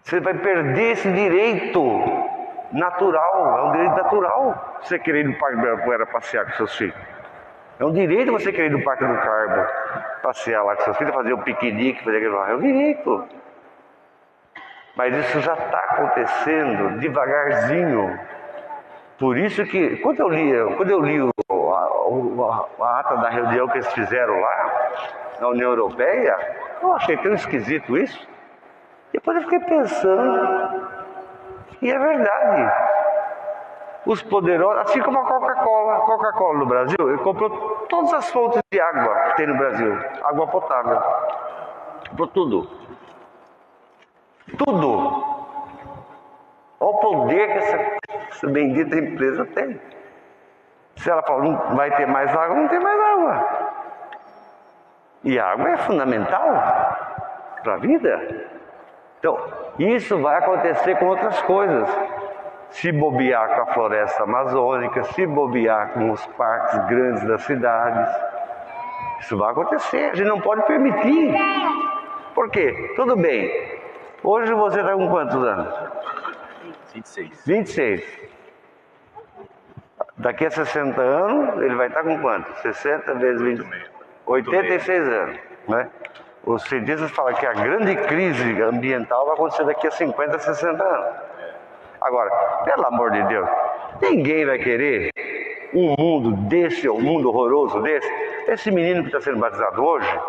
Você vai perder esse direito natural. É um direito natural você querer ir no Parque do Ibirapuera passear com seus filhos. É um direito você querer ir no Parque do Carmo passear lá com seus filhos, fazer um piquenique, fazer aquilo lá. É um direito. Mas isso já está acontecendo devagarzinho. Por isso que, quando eu li a ata da reunião que eles fizeram lá, na União Europeia, eu achei tão esquisito isso. Depois eu fiquei pensando, e é verdade. Os poderosos, assim como a Coca-Cola no Brasil, ele comprou todas as fontes de água que tem no Brasil, água potável. Comprou tudo. Tudo. Olha o poder que essa bendita empresa tem. Se ela fala, não vai ter mais água, não tem mais água. E a água é fundamental para a vida. Então, isso vai acontecer com outras coisas. Se bobear com a floresta amazônica, se bobear com os parques grandes das cidades. Isso vai acontecer, a gente não pode permitir. Por quê? Tudo bem. Hoje você está com quantos anos? 26. 26. Daqui a 60 anos, ele vai estar com quanto? 60 vezes 20. 86 anos, né? Os cientistas falam que a grande crise ambiental vai acontecer daqui a 50, 60 anos. Agora, pelo amor de Deus, ninguém vai querer um mundo desse, um mundo horroroso desse. Esse menino que está sendo batizado hoje,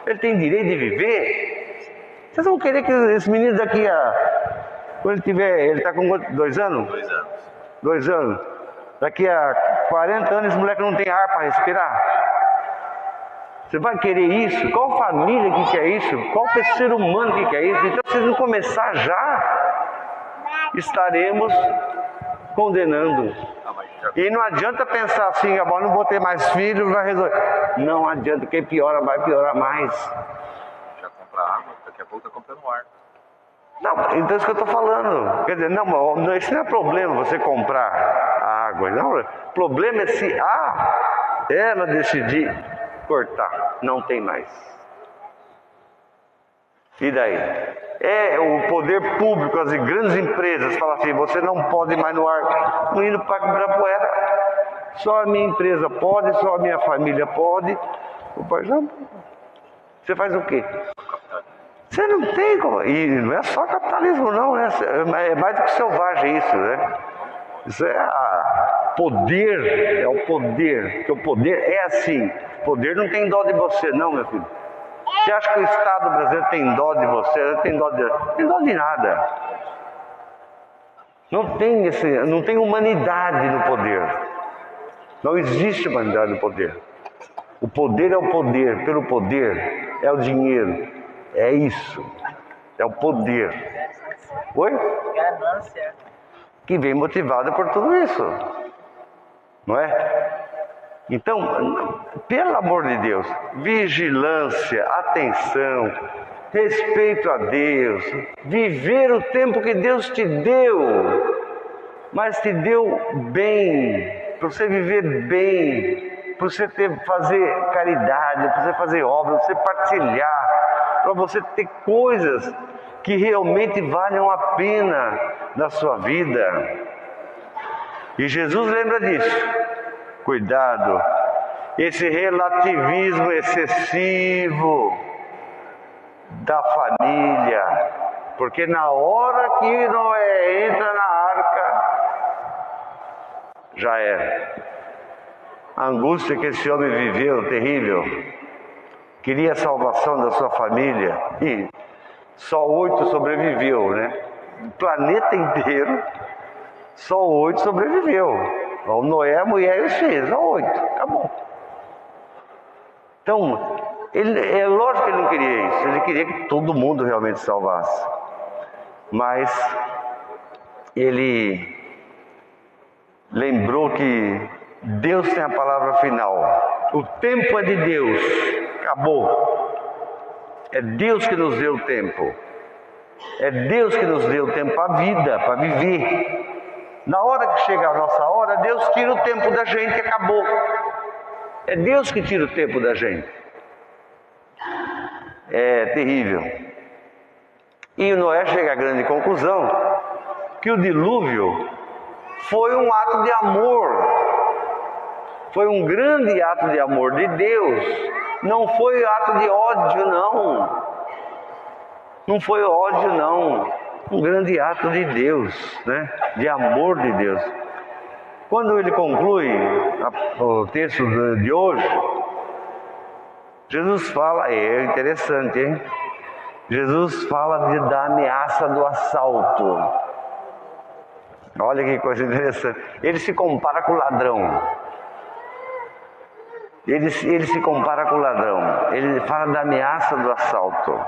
ele tem direito de viver. Vocês vão querer que esse menino daqui a... Quando ele tiver... Ele está com quanto? 2 anos? 2 anos. 2 anos. Daqui a 40 anos esse moleque não tem ar para respirar. Você vai querer isso? Qual família que quer isso? Qual ser humano que quer isso? Então, se não começar já, estaremos condenando. E não adianta pensar assim, ah, não vou ter mais filhos, vai resolver. Não adianta, quem piora vai piorar mais. Já compra água, daqui a pouco está comprando ar. Não, então é isso que eu estou falando. Quer dizer, não, isso não é problema você comprar a água. Não, o problema é se ela decidir cortar, não tem mais. E daí? É o poder público, as grandes empresas falam assim, você não pode mais no ar, no indo para Ibirapuera. Só a minha empresa pode, só a minha família pode. O pai já... Você faz o quê? Você não tem como... E não é só capitalismo não, né? É mais do que selvagem isso, né? Isso é poder, é o poder. Porque o poder é assim. O poder não tem dó de você não, meu filho. Você acha que o Estado brasileiro tem dó de você? Não tem dó de nada. Não tem humanidade no poder. Não existe humanidade no poder. O poder é o poder, pelo poder é o dinheiro. É isso. É o poder. Oi? Ganância. Que vem motivada por tudo isso. Não é? Então, pelo amor de Deus, vigilância, atenção, respeito a Deus, viver o tempo que Deus te deu, mas te deu bem, para você viver bem, para você fazer caridade, para você fazer obra, para você partilhar, para você ter coisas que realmente valham a pena na sua vida. E Jesus lembra disso. Cuidado, esse relativismo excessivo da família, porque na hora que Noé entra na arca, já era. A angústia que esse homem viveu, terrível, queria a salvação da sua família, e só 8 sobreviveu, né? O planeta inteiro, só 8 sobreviveu. O Noé, a mulher e os filhos, só 8, acabou. Então, é lógico que ele não queria isso, ele queria que todo mundo realmente salvasse. Mas ele lembrou que Deus tem a palavra final. O tempo é de Deus, acabou. É Deus que nos deu o tempo. É Deus que nos deu o tempo para a vida, para viver. Na hora que chega a nossa hora, Deus tira o tempo da gente e acabou. É Deus que tira o tempo da gente. É terrível. E o Noé chega à grande conclusão que o dilúvio foi um ato de amor. Foi um grande ato de amor de Deus. Não foi ato de ódio, não. Não foi ódio, não. Um grande ato de Deus, né? De amor de Deus. Quando ele conclui o texto de hoje, Jesus fala, é interessante, hein? Jesus fala da ameaça do assalto. Olha que coisa interessante. Ele se compara com o ladrão. Ele se compara com o ladrão. Ele fala da ameaça do assalto,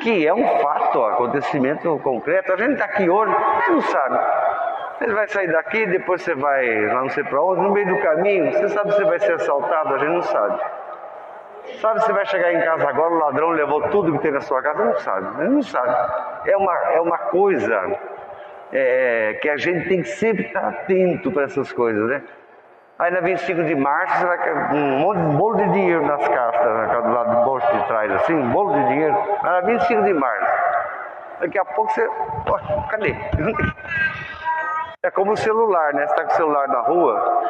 que é um fato, um acontecimento concreto. A gente está aqui hoje, você não sabe. Você vai sair daqui, depois você vai lá não sei para onde, no meio do caminho, você sabe se você vai ser assaltado, a gente não sabe. Sabe se vai chegar em casa agora, o ladrão levou tudo que tem na sua casa, não sabe, a gente não sabe. É uma coisa que a gente tem que sempre estar atento para essas coisas, né? Aí na 25 de março você vai ter um bolo de dinheiro nas cartas, do lado do bolso de trás, assim, um bolo de dinheiro. Aí na 25 de março. Daqui a pouco você... cadê? É como o celular, né? Você está com o celular na rua,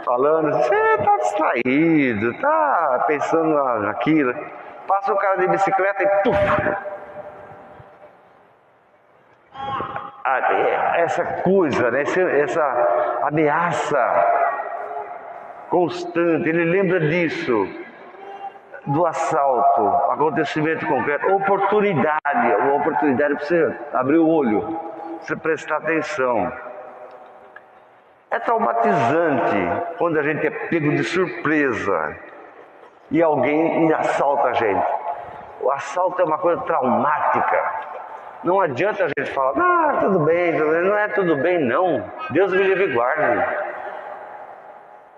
falando, você está distraído, está pensando naquilo. Passa o cara de bicicleta e puf! Essa coisa, né? Essa ameaça constante, ele lembra disso, do assalto, acontecimento concreto, oportunidade para você abrir o olho, para você prestar atenção. É traumatizante quando a gente é pego de surpresa e alguém assalta a gente. O assalto é uma coisa traumática. Não adianta a gente falar, tudo bem, não é tudo bem não, Deus me livre e guarde.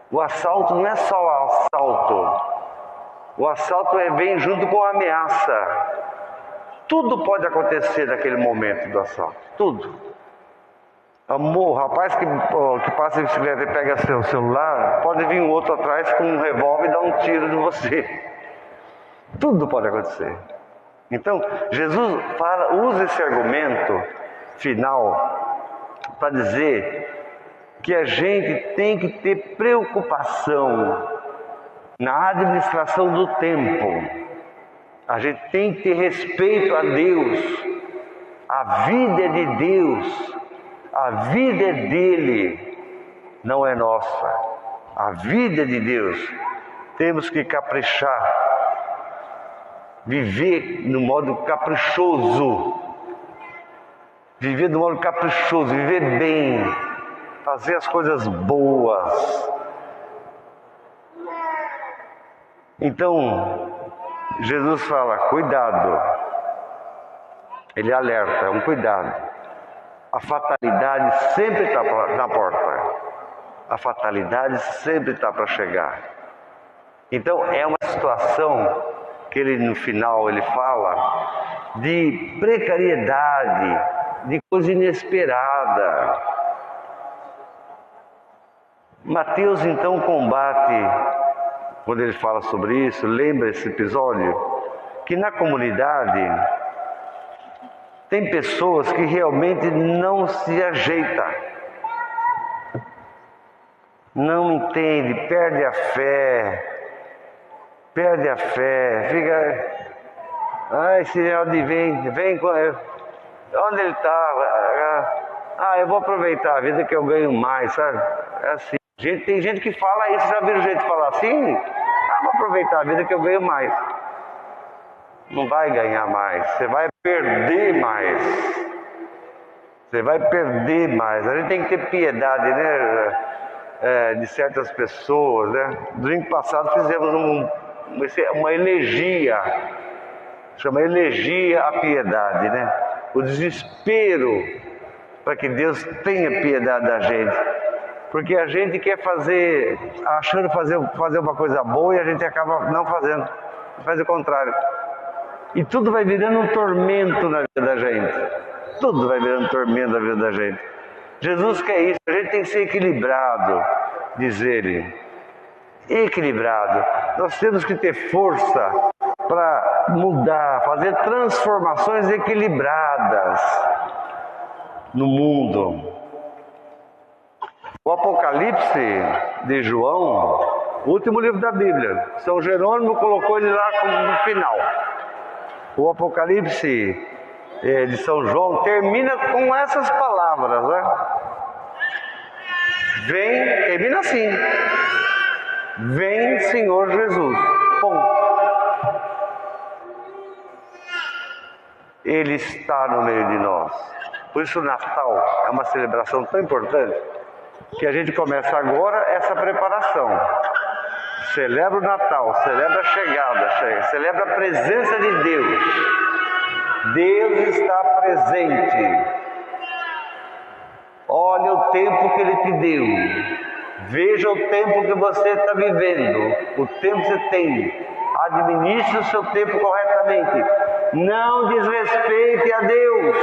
O assalto não é só o assalto. O assalto vem junto com a ameaça. Tudo pode acontecer naquele momento do assalto. Tudo. Amor, o rapaz que passa em bicicleta e pega seu celular, pode vir um outro atrás com um revólver e dar um tiro em você. Tudo pode acontecer. Então, Jesus usa esse argumento final para dizer que a gente tem que ter preocupação na administração do tempo. A gente tem que ter respeito a Deus. A vida é de Deus. A vida é dele, não é nossa. A vida é de Deus. Temos que caprichar. Viver no modo caprichoso. Viver do modo caprichoso, viver bem. Fazer as coisas boas. Então, Jesus fala, cuidado. Ele alerta, um cuidado. A fatalidade sempre está na porta. A fatalidade sempre está para chegar. Então, é uma situação que ele, no final, ele fala de precariedade, de coisa inesperada. Mateus, então, combate, quando ele fala sobre isso, lembra esse episódio, que na comunidade tem pessoas que realmente não se ajeitam, não entende, perde a fé, fica, esse onde vem com ele, onde ele está, eu vou aproveitar a vida que eu ganho mais, sabe? É assim. Tem gente que fala isso, já viram o jeito de falar assim? Vou aproveitar a vida que eu ganho mais. Não vai ganhar mais, você vai perder mais. Você vai perder mais. A gente tem que ter piedade, né? De certas pessoas, né? Domingo passado fizemos uma elegia, chama elegia à piedade, né? O desespero para que Deus tenha piedade da gente. Porque a gente quer achando fazer uma coisa boa e a gente acaba não fazendo, faz o contrário. E tudo vai virando um tormento na vida da gente. Tudo vai virando tormento na vida da gente. Jesus quer isso, a gente tem que ser equilibrado, diz ele. Equilibrado. Nós temos que ter força para mudar, fazer transformações equilibradas no mundo. O Apocalipse de João, o último livro da Bíblia, São Jerônimo colocou ele lá no final. O Apocalipse de São João termina com essas palavras, né? Termina assim: vem, Senhor Jesus. Ponto. Ele está no meio de nós. Por isso o Natal é uma celebração tão importante que a gente começa agora essa preparação. Celebra o Natal, celebra a chegada, celebra a presença de Deus. Deus está presente. Olha o tempo que Ele te deu. Veja o tempo que você está vivendo, o tempo que você tem. Administre o seu tempo corretamente. Não desrespeite a Deus.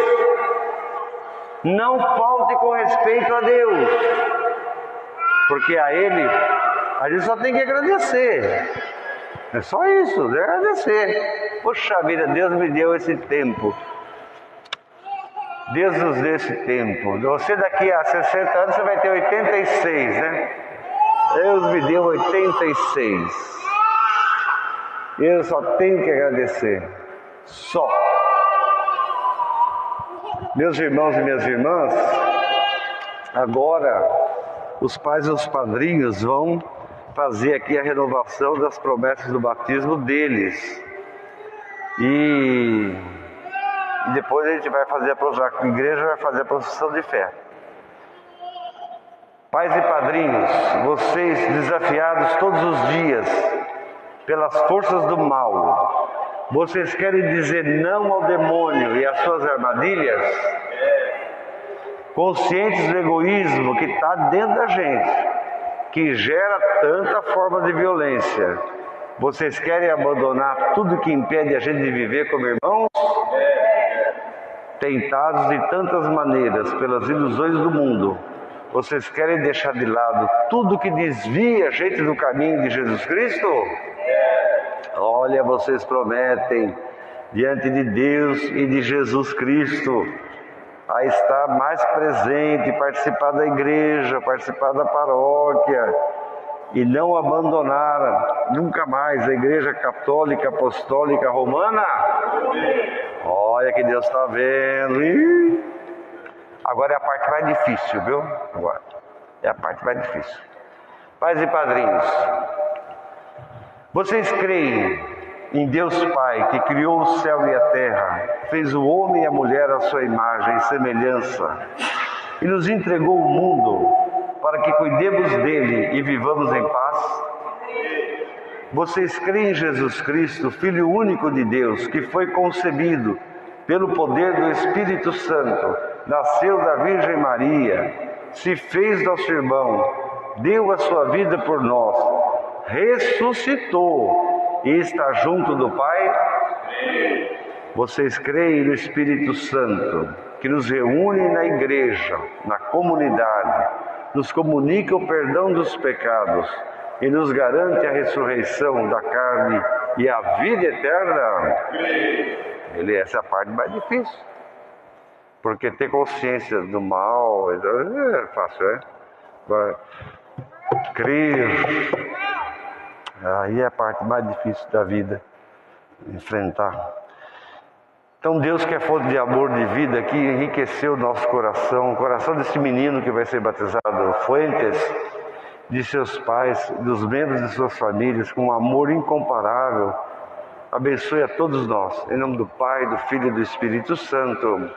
Não falte com respeito a Deus. Porque a Ele, a gente só tem que agradecer. É só isso, é agradecer. Poxa vida, Deus me deu esse tempo. Deus nos deu esse tempo. Você daqui a 60 anos, você vai ter 86, né? Deus me deu 86. Eu só tenho que agradecer. Só. Meus irmãos e minhas irmãs, agora os pais e os padrinhos vão fazer aqui a renovação das promessas do batismo deles. E depois a gente vai fazer a igreja vai fazer a profissão de fé. Pais e padrinhos, vocês desafiados todos os dias pelas forças do mal, vocês querem dizer não ao demônio e às suas armadilhas? Conscientes do egoísmo que está dentro da gente, que gera tanta forma de violência, vocês querem abandonar tudo que impede a gente de viver como irmãos? tentados de tantas maneiras pelas ilusões do mundo, vocês querem deixar de lado tudo que desvia a gente do caminho de Jesus Cristo? Olha, vocês prometem diante de Deus e de Jesus Cristo a estar mais presente, participar da igreja, participar da paróquia e não abandonar nunca mais a Igreja Católica Apostólica Romana? Olha que Deus está vendo. Agora é a parte mais difícil, viu? Agora é a parte mais difícil. Pais e padrinhos, vocês creem em Deus Pai, que criou o céu e a terra, fez o homem e a mulher à sua imagem e semelhança, e nos entregou o mundo para que cuidemos dele e vivamos em paz? Vocês creem em Jesus Cristo, Filho único de Deus, que foi concebido pelo poder do Espírito Santo, nasceu da Virgem Maria, se fez nosso irmão, deu a sua vida por nós, ressuscitou e está junto do Pai? Vocês creem no Espírito Santo, que nos reúne na igreja, na comunidade, nos comunica o perdão dos pecados e nos garante a ressurreição da carne e a vida eterna? Essa é a parte mais difícil, porque ter consciência do mal é fácil, é? Agora, crer, aí é a parte mais difícil da vida, enfrentar. Então Deus, que é fonte de amor, de vida, que enriqueceu o nosso coração, o coração desse menino que vai ser batizado, Fuentes, de seus pais, dos membros de suas famílias, com um amor incomparável, abençoe a todos nós, em nome do Pai, do Filho e do Espírito Santo.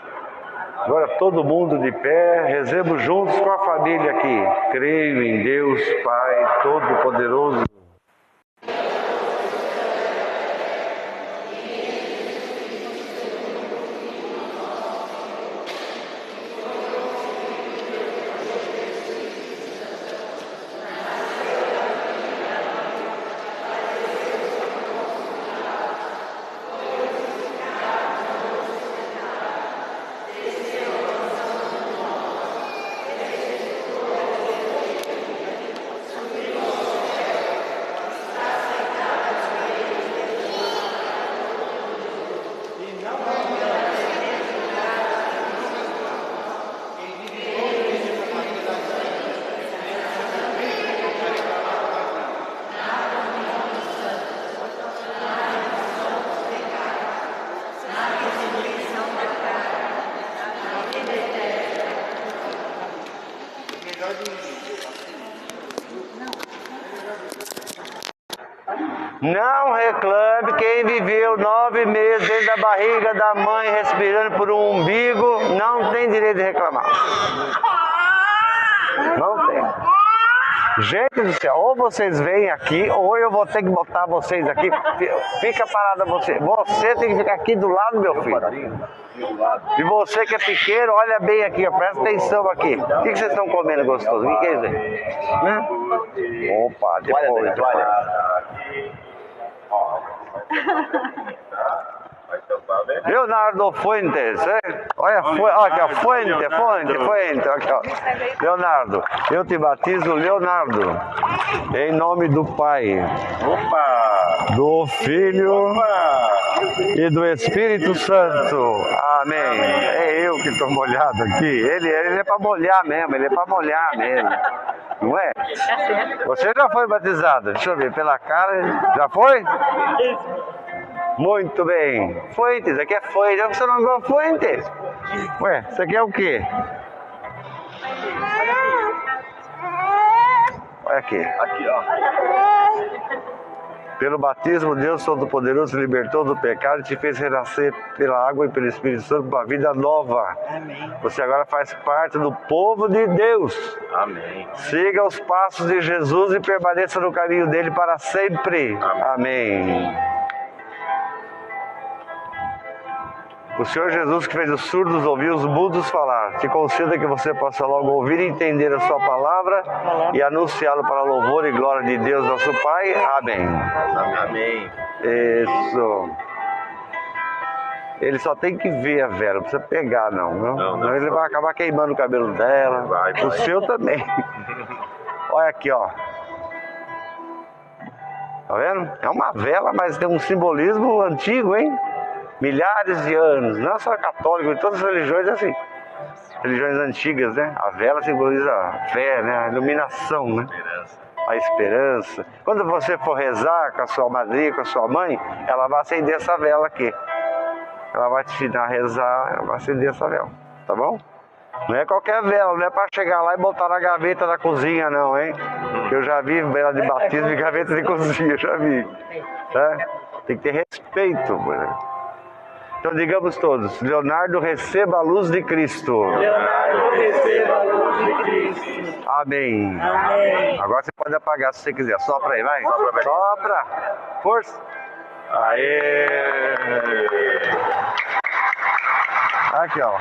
Agora todo mundo de pé, rezemos juntos com a família aqui. Creio em Deus Pai Todo-Poderoso, não reclame quem viveu 9 meses dentro da barriga da mãe, respirando por um umbigo, não tem direito de reclamar. Não tem. Gente do céu, ou vocês vêm aqui, ou eu vou ter que botar vocês aqui. Fica parada você. Você tem que ficar aqui do lado, meu filho. E você que é pequeno, olha bem aqui, ó, presta atenção aqui. O que vocês estão comendo gostoso? O que é isso aí? Né? Opa, depois. Leonardo Fuentes, olha aqui, ó, Fuente, aqui, ó. Leonardo, eu te batizo Leonardo, em nome do Pai, do Filho e do Espírito Santo, amém. É eu que estou molhado aqui, ele é para molhar mesmo, não é? Você já foi batizado? Deixa eu ver, pela cara, já foi? Muito bem. Fuentes, aqui é Fuentes. É o seu nome é Fuentes? Ué, isso aqui é o quê? Olha aqui. Aqui, ó. Pelo batismo, Deus Todo-Poderoso te libertou do pecado e te fez renascer pela água e pelo Espírito Santo para uma vida nova. Amém. Você agora faz parte do povo de Deus. Amém. Siga os passos de Jesus e permaneça no caminho dele para sempre. Amém. O Senhor Jesus, que fez os surdos ouvir, os mudos falar, te conceda que você possa logo ouvir e entender a sua palavra e anunciá-lo para louvor e glória de Deus, nosso Pai. Amém. Amém. Isso. Ele só tem que ver a vela, não precisa pegar não, viu? Não, Senão ele vai acabar queimando o cabelo dela, Vai. o seu também. Olha aqui, ó. Tá vendo? É uma vela, mas tem um simbolismo antigo, hein? Milhares de anos, não só católico, em todas as religiões é assim. Religiões antigas, né? A vela simboliza a fé, né? A iluminação, né? A esperança. Quando você for rezar com a sua madrinha, com a sua mãe, ela vai acender essa vela aqui. Ela vai te ensinar a rezar, ela vai acender essa vela, tá bom? Não é qualquer vela, não é para chegar lá e botar na gaveta da cozinha não, hein? Eu já vi vela de batismo e gaveta de cozinha, já vi. Tá? Tem que ter respeito, né? Então digamos todos, Leonardo, receba a luz de Cristo. Leonardo, receba a luz de Cristo. Amém. Amém. Agora você pode apagar se você quiser. Sopra aí, vai. Sopra. Força. Aê. Aqui, ó.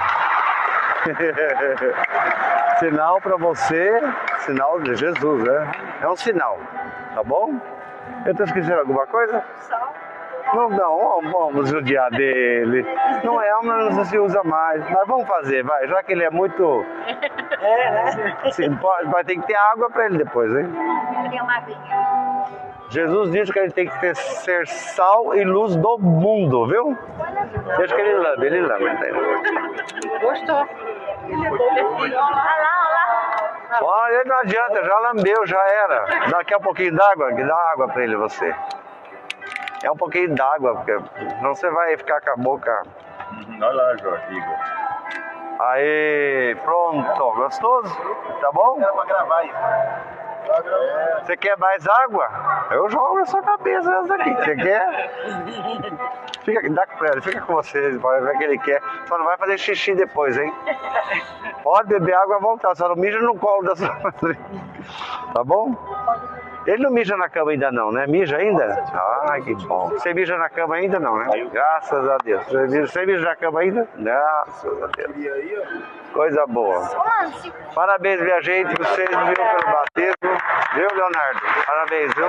Sinal para você, sinal de Jesus, né? É um sinal, tá bom? Eu estou esquecendo alguma coisa? Não, vamos judiar dele. Não é, mas não se usa mais. Mas vamos fazer, vai, já que ele é muito... Sim, vai ter que ter água para ele depois, hein? Tem uma vinha. Jesus disse que ele tem que ser sal e luz do mundo, viu? Deixa que ele lambe. Gostou? Olha lá. Olha, não adianta, já lambeu, já era. Daqui a pouquinho d'água, que dá água para ele, você. É um pouquinho d'água, porque senão você vai ficar com a boca... Olha lá, Jorge, Igor. Aí, pronto, gostoso? Tá bom? Era pra gravar isso. Você quer mais água? Eu jogo na sua cabeça essa daqui. Você quer? Dá pra ele, fica com você, vai ver o que ele quer. Só não vai fazer xixi depois, hein? Pode beber água à vontade, só não mija no colo da sua madrinha. Tá bom? Ele não mija na cama ainda não, né? Mija ainda? Ah, que bom. Você mija na cama ainda não, né? Graças a Deus. Você mija na cama ainda? Graças a Deus. Coisa boa. Parabéns, minha gente, vocês viram pelo batismo. Viu, Leonardo? Parabéns, viu?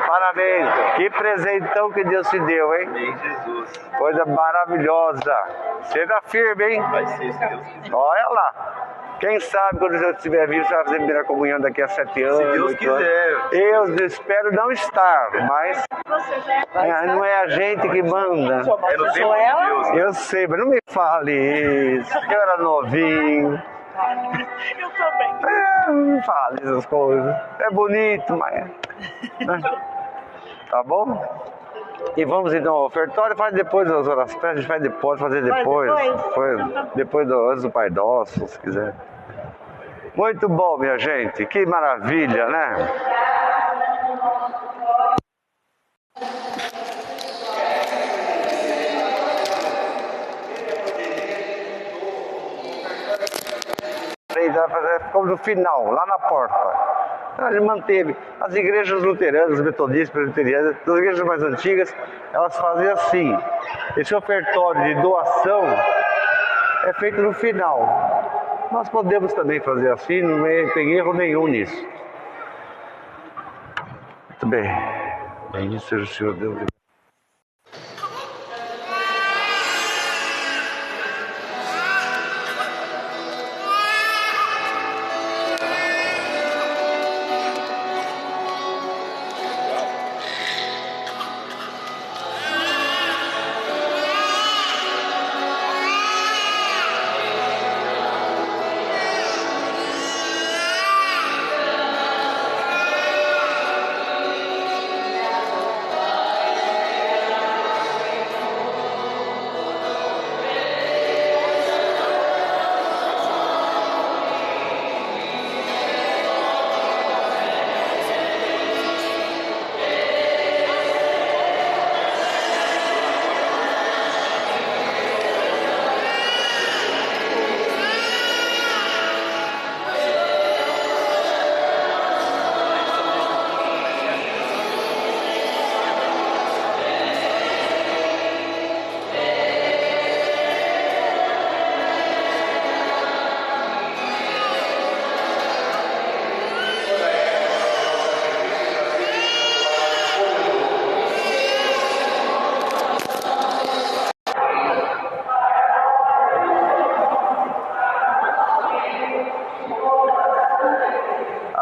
Parabéns. Que presentão que Deus te deu, hein? Amém, Jesus. Coisa maravilhosa. Seja firme, hein? Vai ser, se Deus quiser. Olha lá. Quem sabe quando eu estiver vivo, você vai fazer a primeira comunhão daqui a 7 anos. Se Deus 8 anos. quiser. Eu espero não estar, mas não é a gente que manda. É no tempo de Deus. Eu sei, mas não me fale isso. Eu era novinho. Eu também. Não me fale essas coisas. É bonito, mas... né? Tá bom? E vamos então ao ofertório, faz depois das orações, a gente faz depois, fazer depois. Depois antes do Pai Nosso, se quiser. Muito bom, minha gente, que maravilha, né? Ficamos no final, lá na porta. A gente manteve. As igrejas luteranas, metodistas, presbiterianas, as igrejas mais antigas, elas fazem assim. Esse ofertório de doação é feito no final. Nós podemos também fazer assim, não tem erro nenhum nisso. Muito bem. Bendito seja o Senhor Deus.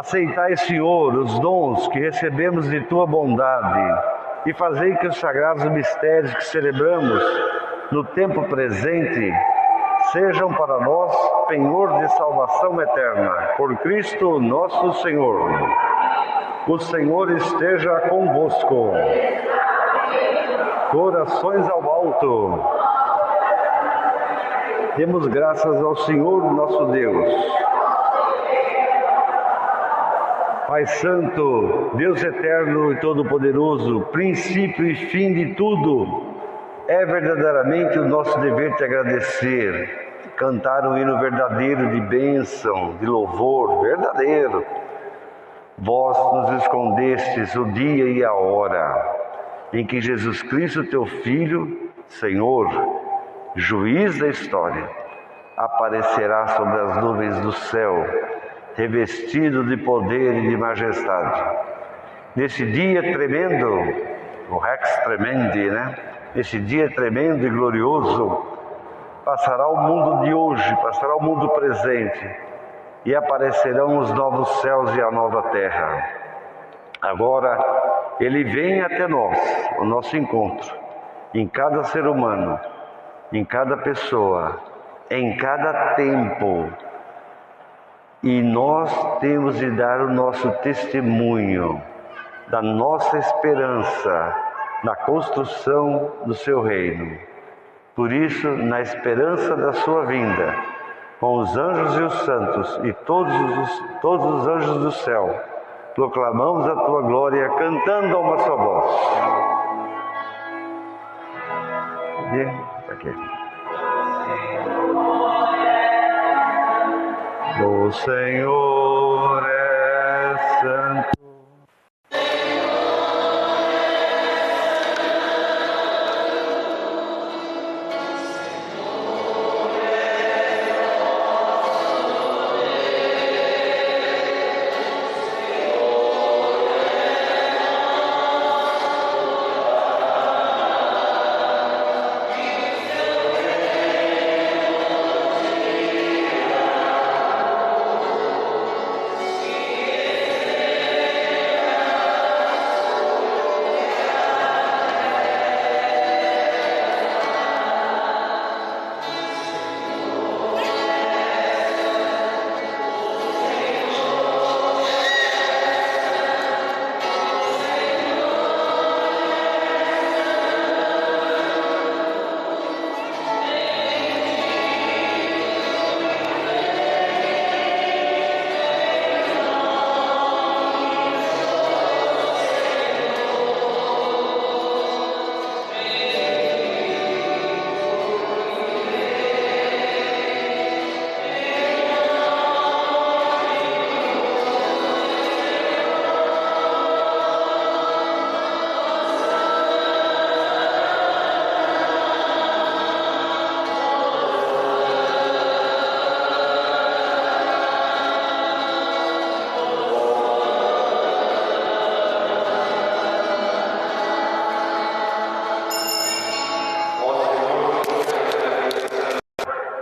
Aceitai, Senhor, os dons que recebemos de Tua bondade e fazei que os sagrados mistérios que celebramos no tempo presente sejam para nós penhor de salvação eterna. Por Cristo nosso Senhor. O Senhor esteja convosco. Corações ao alto. Demos graças ao Senhor nosso Deus. Pai Santo, Deus eterno e todo-poderoso, princípio e fim de tudo, é verdadeiramente o nosso dever te agradecer, cantar um hino verdadeiro de bênção, de louvor, verdadeiro. Vós nos escondestes o dia e a hora em que Jesus Cristo, teu Filho, Senhor, juiz da história, aparecerá sobre as nuvens do céu, revestido de poder e de majestade. Nesse dia tremendo, o Rex Tremendi, Nesse dia tremendo e glorioso, passará o mundo de hoje, passará o mundo presente, e aparecerão os novos céus e a nova terra. Agora, Ele vem até nós, o nosso encontro, em cada ser humano, em cada pessoa, em cada tempo. E nós temos de dar o nosso testemunho da nossa esperança na construção do seu reino. Por isso, na esperança da sua vinda, com os anjos e os santos e todos os anjos do céu, proclamamos a tua glória cantando a uma só voz. O Senhor é santo.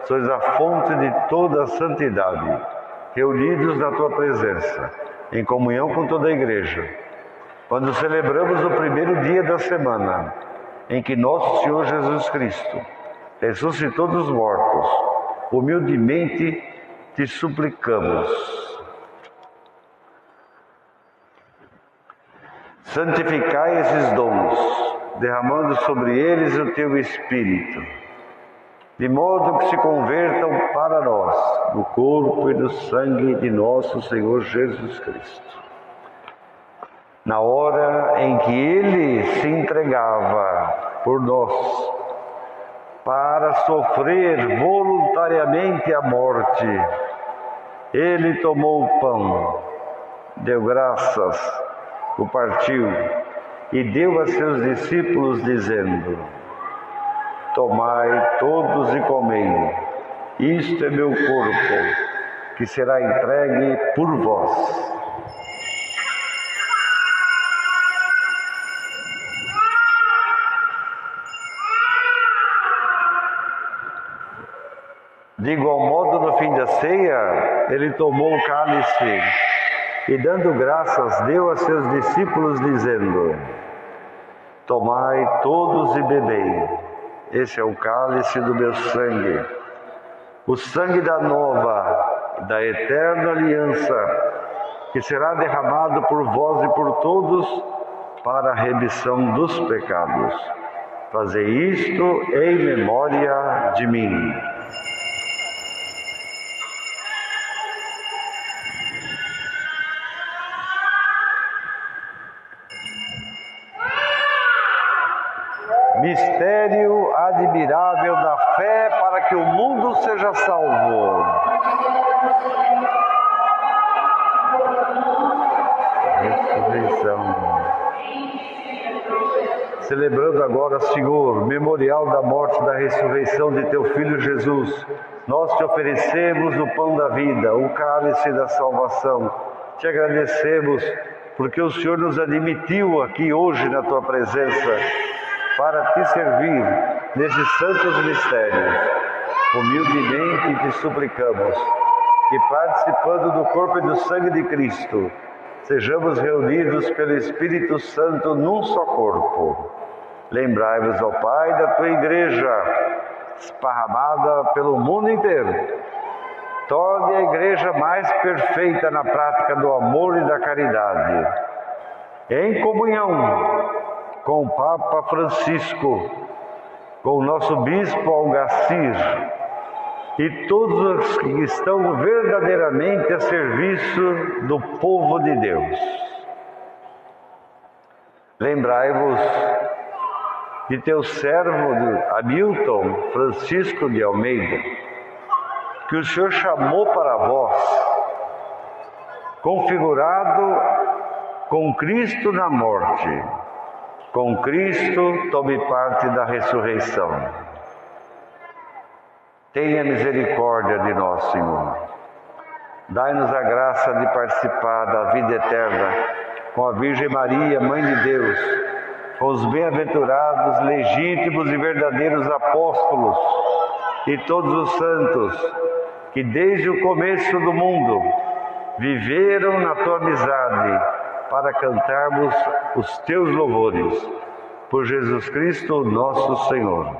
Sois a fonte de toda a santidade, reunidos na tua presença, em comunhão com toda a igreja, quando celebramos o primeiro dia da semana, em que nosso Senhor Jesus Cristo ressuscitou dos mortos, humildemente te suplicamos. Santificai esses dons, derramando sobre eles o teu Espírito, de modo que se convertam para nós no corpo e no sangue de nosso Senhor Jesus Cristo. Na hora em que Ele se entregava por nós, para sofrer voluntariamente a morte, Ele tomou o pão, deu graças, o partiu e deu a seus discípulos, dizendo: tomai todos e comei, isto é meu corpo, que será entregue por vós. De igual modo, no fim da ceia, ele tomou o cálice e dando graças deu a seus discípulos, dizendo: tomai todos e bebei, esse é o cálice do meu sangue, o sangue da nova, da eterna aliança, que será derramado por vós e por todos para a remissão dos pecados. Fazei isto em memória de mim. Mistério admirável da fé para que o mundo seja salvo. Ressurreição. Celebrando agora, Senhor, memorial da morte e da ressurreição de Teu Filho Jesus, nós Te oferecemos o pão da vida, o cálice da salvação. Te agradecemos porque o Senhor nos admitiu aqui hoje na Tua presença para Te servir nesses santos mistérios. Humildemente Te suplicamos que, participando do corpo e do sangue de Cristo, sejamos reunidos pelo Espírito Santo num só corpo. Lembrai-vos, ó Pai, da Tua Igreja, esparramada pelo mundo inteiro. Torne a Igreja mais perfeita na prática do amor e da caridade. Em comunhão com o Papa Francisco, com o nosso Bispo Algacir e todos os que estão verdadeiramente a serviço do povo de Deus. Lembrai-vos de Teu servo Hamilton Francisco de Almeida, que o Senhor chamou para vós, configurado com Cristo na morte. Com Cristo tome parte da ressurreição. Tenha misericórdia de nós, Senhor. Dai-nos a graça de participar da vida eterna com a Virgem Maria, Mãe de Deus, com os bem-aventurados, legítimos e verdadeiros apóstolos e todos os santos que desde o começo do mundo viveram na Tua amizade para cantarmos os Teus louvores. Por Jesus Cristo, nosso Senhor.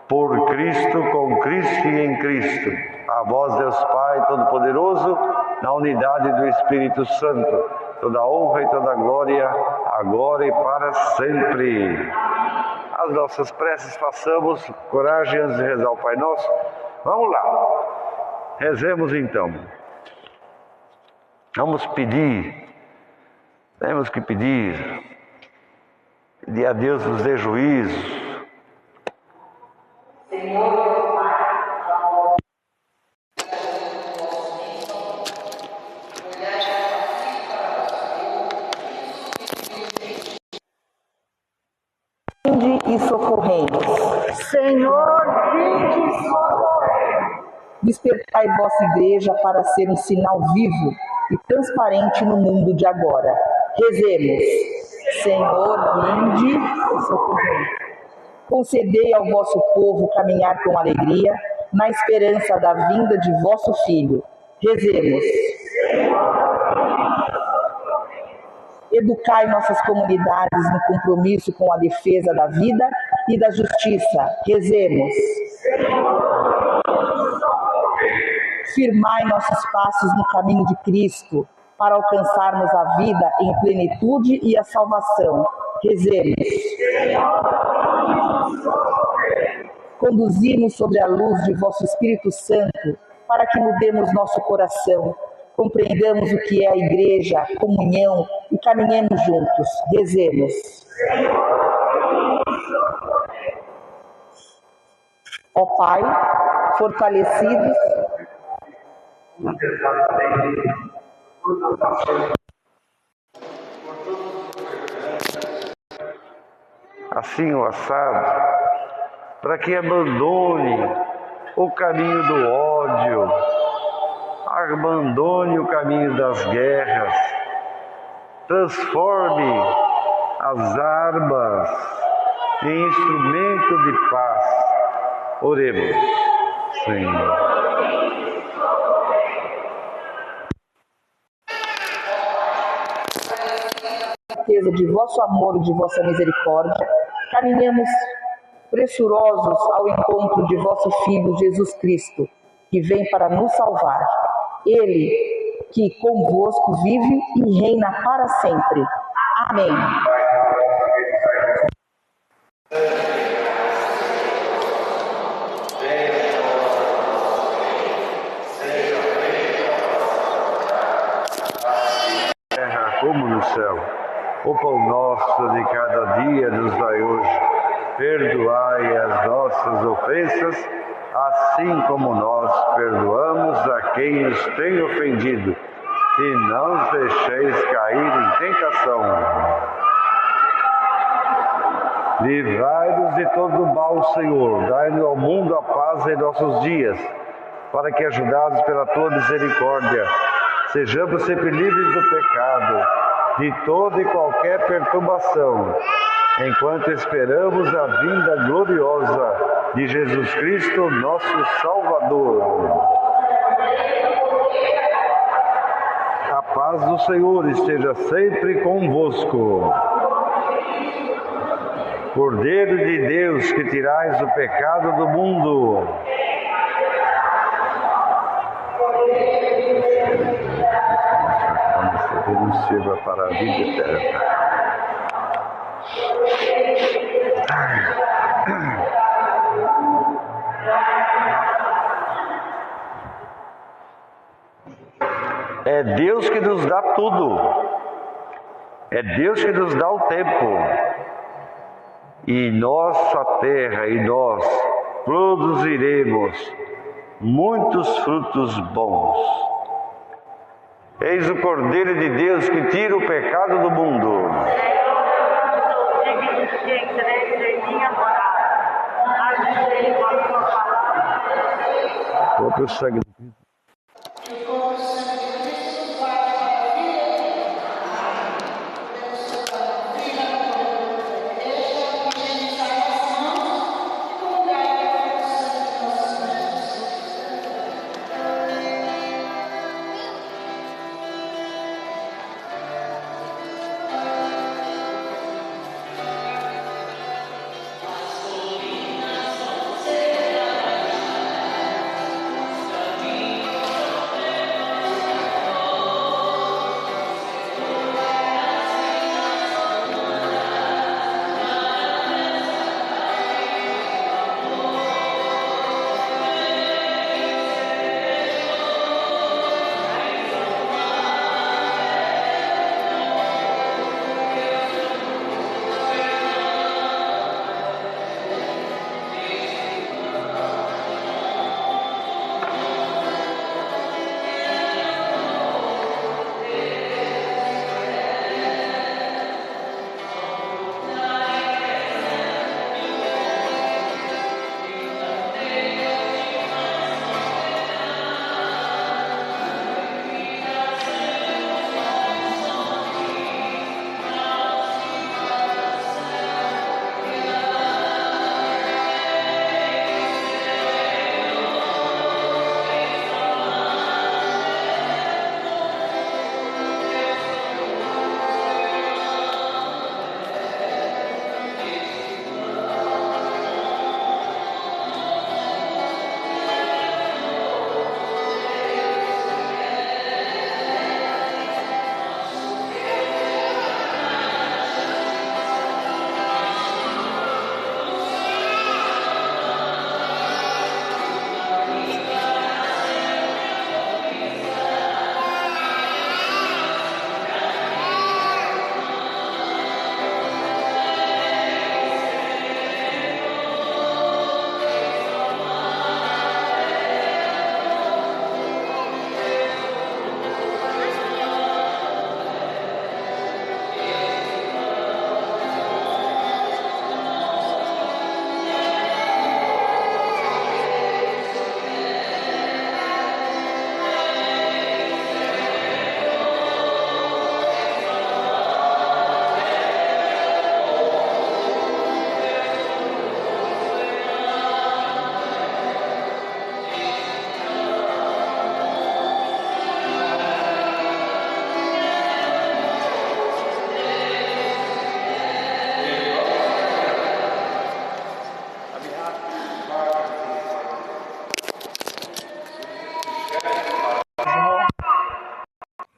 Por Cristo, com Cristo e em Cristo. A vós, Deus Pai Todo-Poderoso, na unidade do Espírito Santo, toda honra e toda glória, agora e para sempre. As nossas preces façamos, coragem antes de rezar o Pai Nosso. Vamos lá, rezemos então. Vamos pedir, temos que pedir a Deus nos dê juízo. E socorrei-nos. Senhor, vinde e socorrei. Despertai vossa igreja para ser um sinal vivo e transparente no mundo de agora. Rezemos. Senhor, vinde e socorrei. Concedei ao vosso povo caminhar com alegria na esperança da vinda de vosso Filho. Rezemos. Educai nossas comunidades no compromisso com a defesa da vida e da justiça. Rezemos. Firmai nossos passos no caminho de Cristo, para alcançarmos a vida em plenitude e a salvação. Rezemos. Conduzi-nos sobre a luz de vosso Espírito Santo, para que mudemos nosso coração, compreendamos o que é a igreja, a comunhão e caminhemos juntos. Rezemos. Ó Pai, fortalecidos assim o assado, para que abandone o caminho do ódio, abandone o caminho das guerras, transforme as armas em instrumento de paz. Oremos, Senhor. certeza de vosso amor e de vossa misericórdia, caminhamos pressurosos ao encontro de vosso Filho Jesus Cristo, que vem para nos salvar. Ele que convosco vive e reina para sempre. Amém. Terra como no céu. O pão nosso de cada dia nos dai hoje. Perdoai as nossas ofensas, assim como nós perdoamos a quem nos tem ofendido. E não os deixeis cair em tentação. Livrai-nos de todo mal, Senhor. Dai-nos ao mundo a paz em nossos dias, para que, ajudados pela tua misericórdia, sejamos sempre livres do pecado, de toda e qualquer perturbação, enquanto esperamos a vinda gloriosa de Jesus Cristo, nosso Salvador. A paz do Senhor esteja sempre convosco. Cordeiro de Deus, que tirais o pecado do mundo, que nos sirva para a vida eterna. É Deus que nos dá tudo. É Deus que nos dá o tempo. E nossa terra e nós produziremos muitos frutos bons. Eis o Cordeiro de Deus que tira o pecado do mundo. Próprio sangue de Cristo.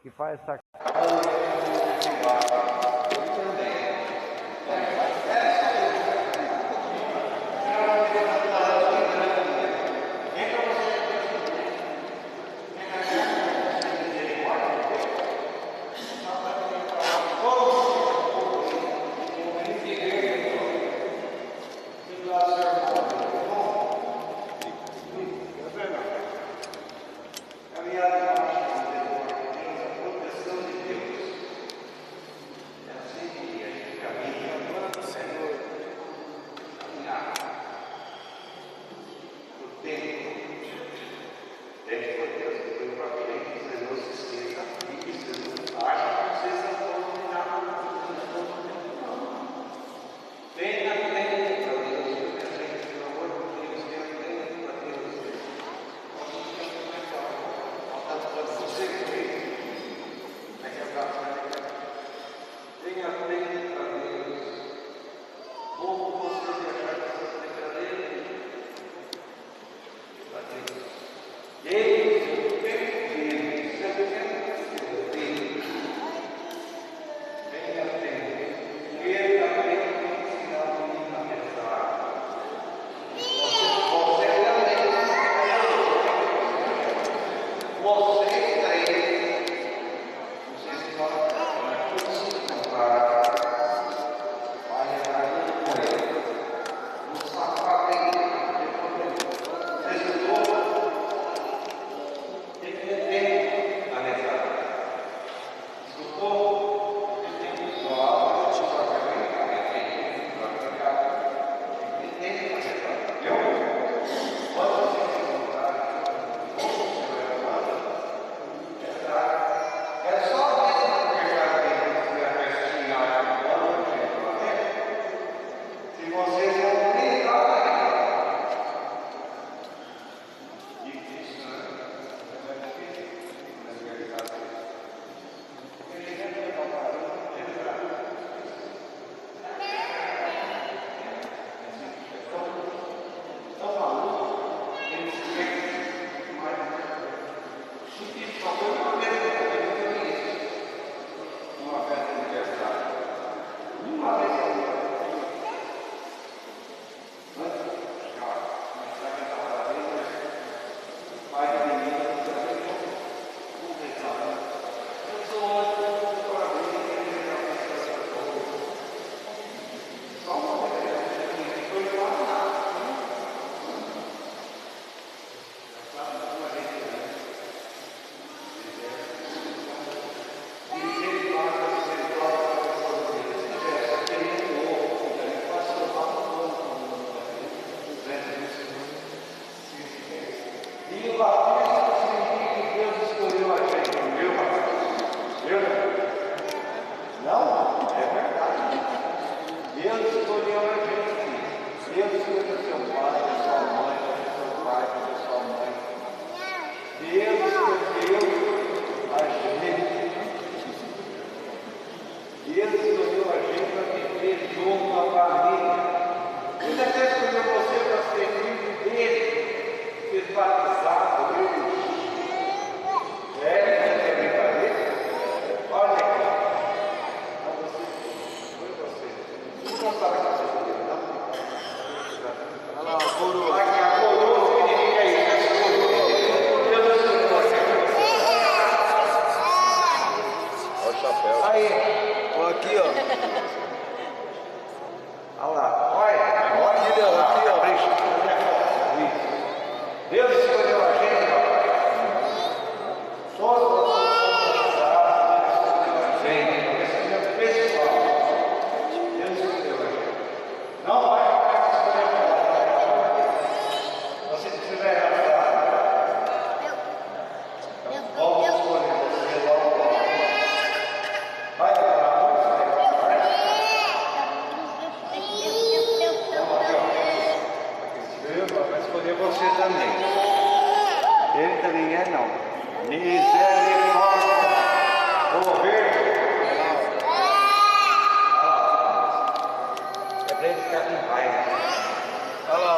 que faz essa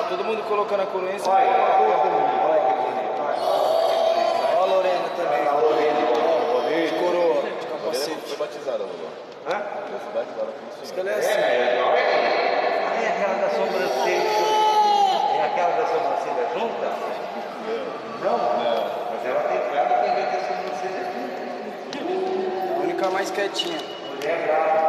todo mundo colocando a coroa em cima. Olha que bonito. Olha a Lorena também. A Lorena, coroa. hora, Lula. Hã? Velocidade da hora tem isso. Diz que ela é assim. É aquela da sobrancelha. É aquela da sobrancelha junta? Não? Mas ela tem que ter a sobrancelha junta. A única mais quietinha. Mulher brava.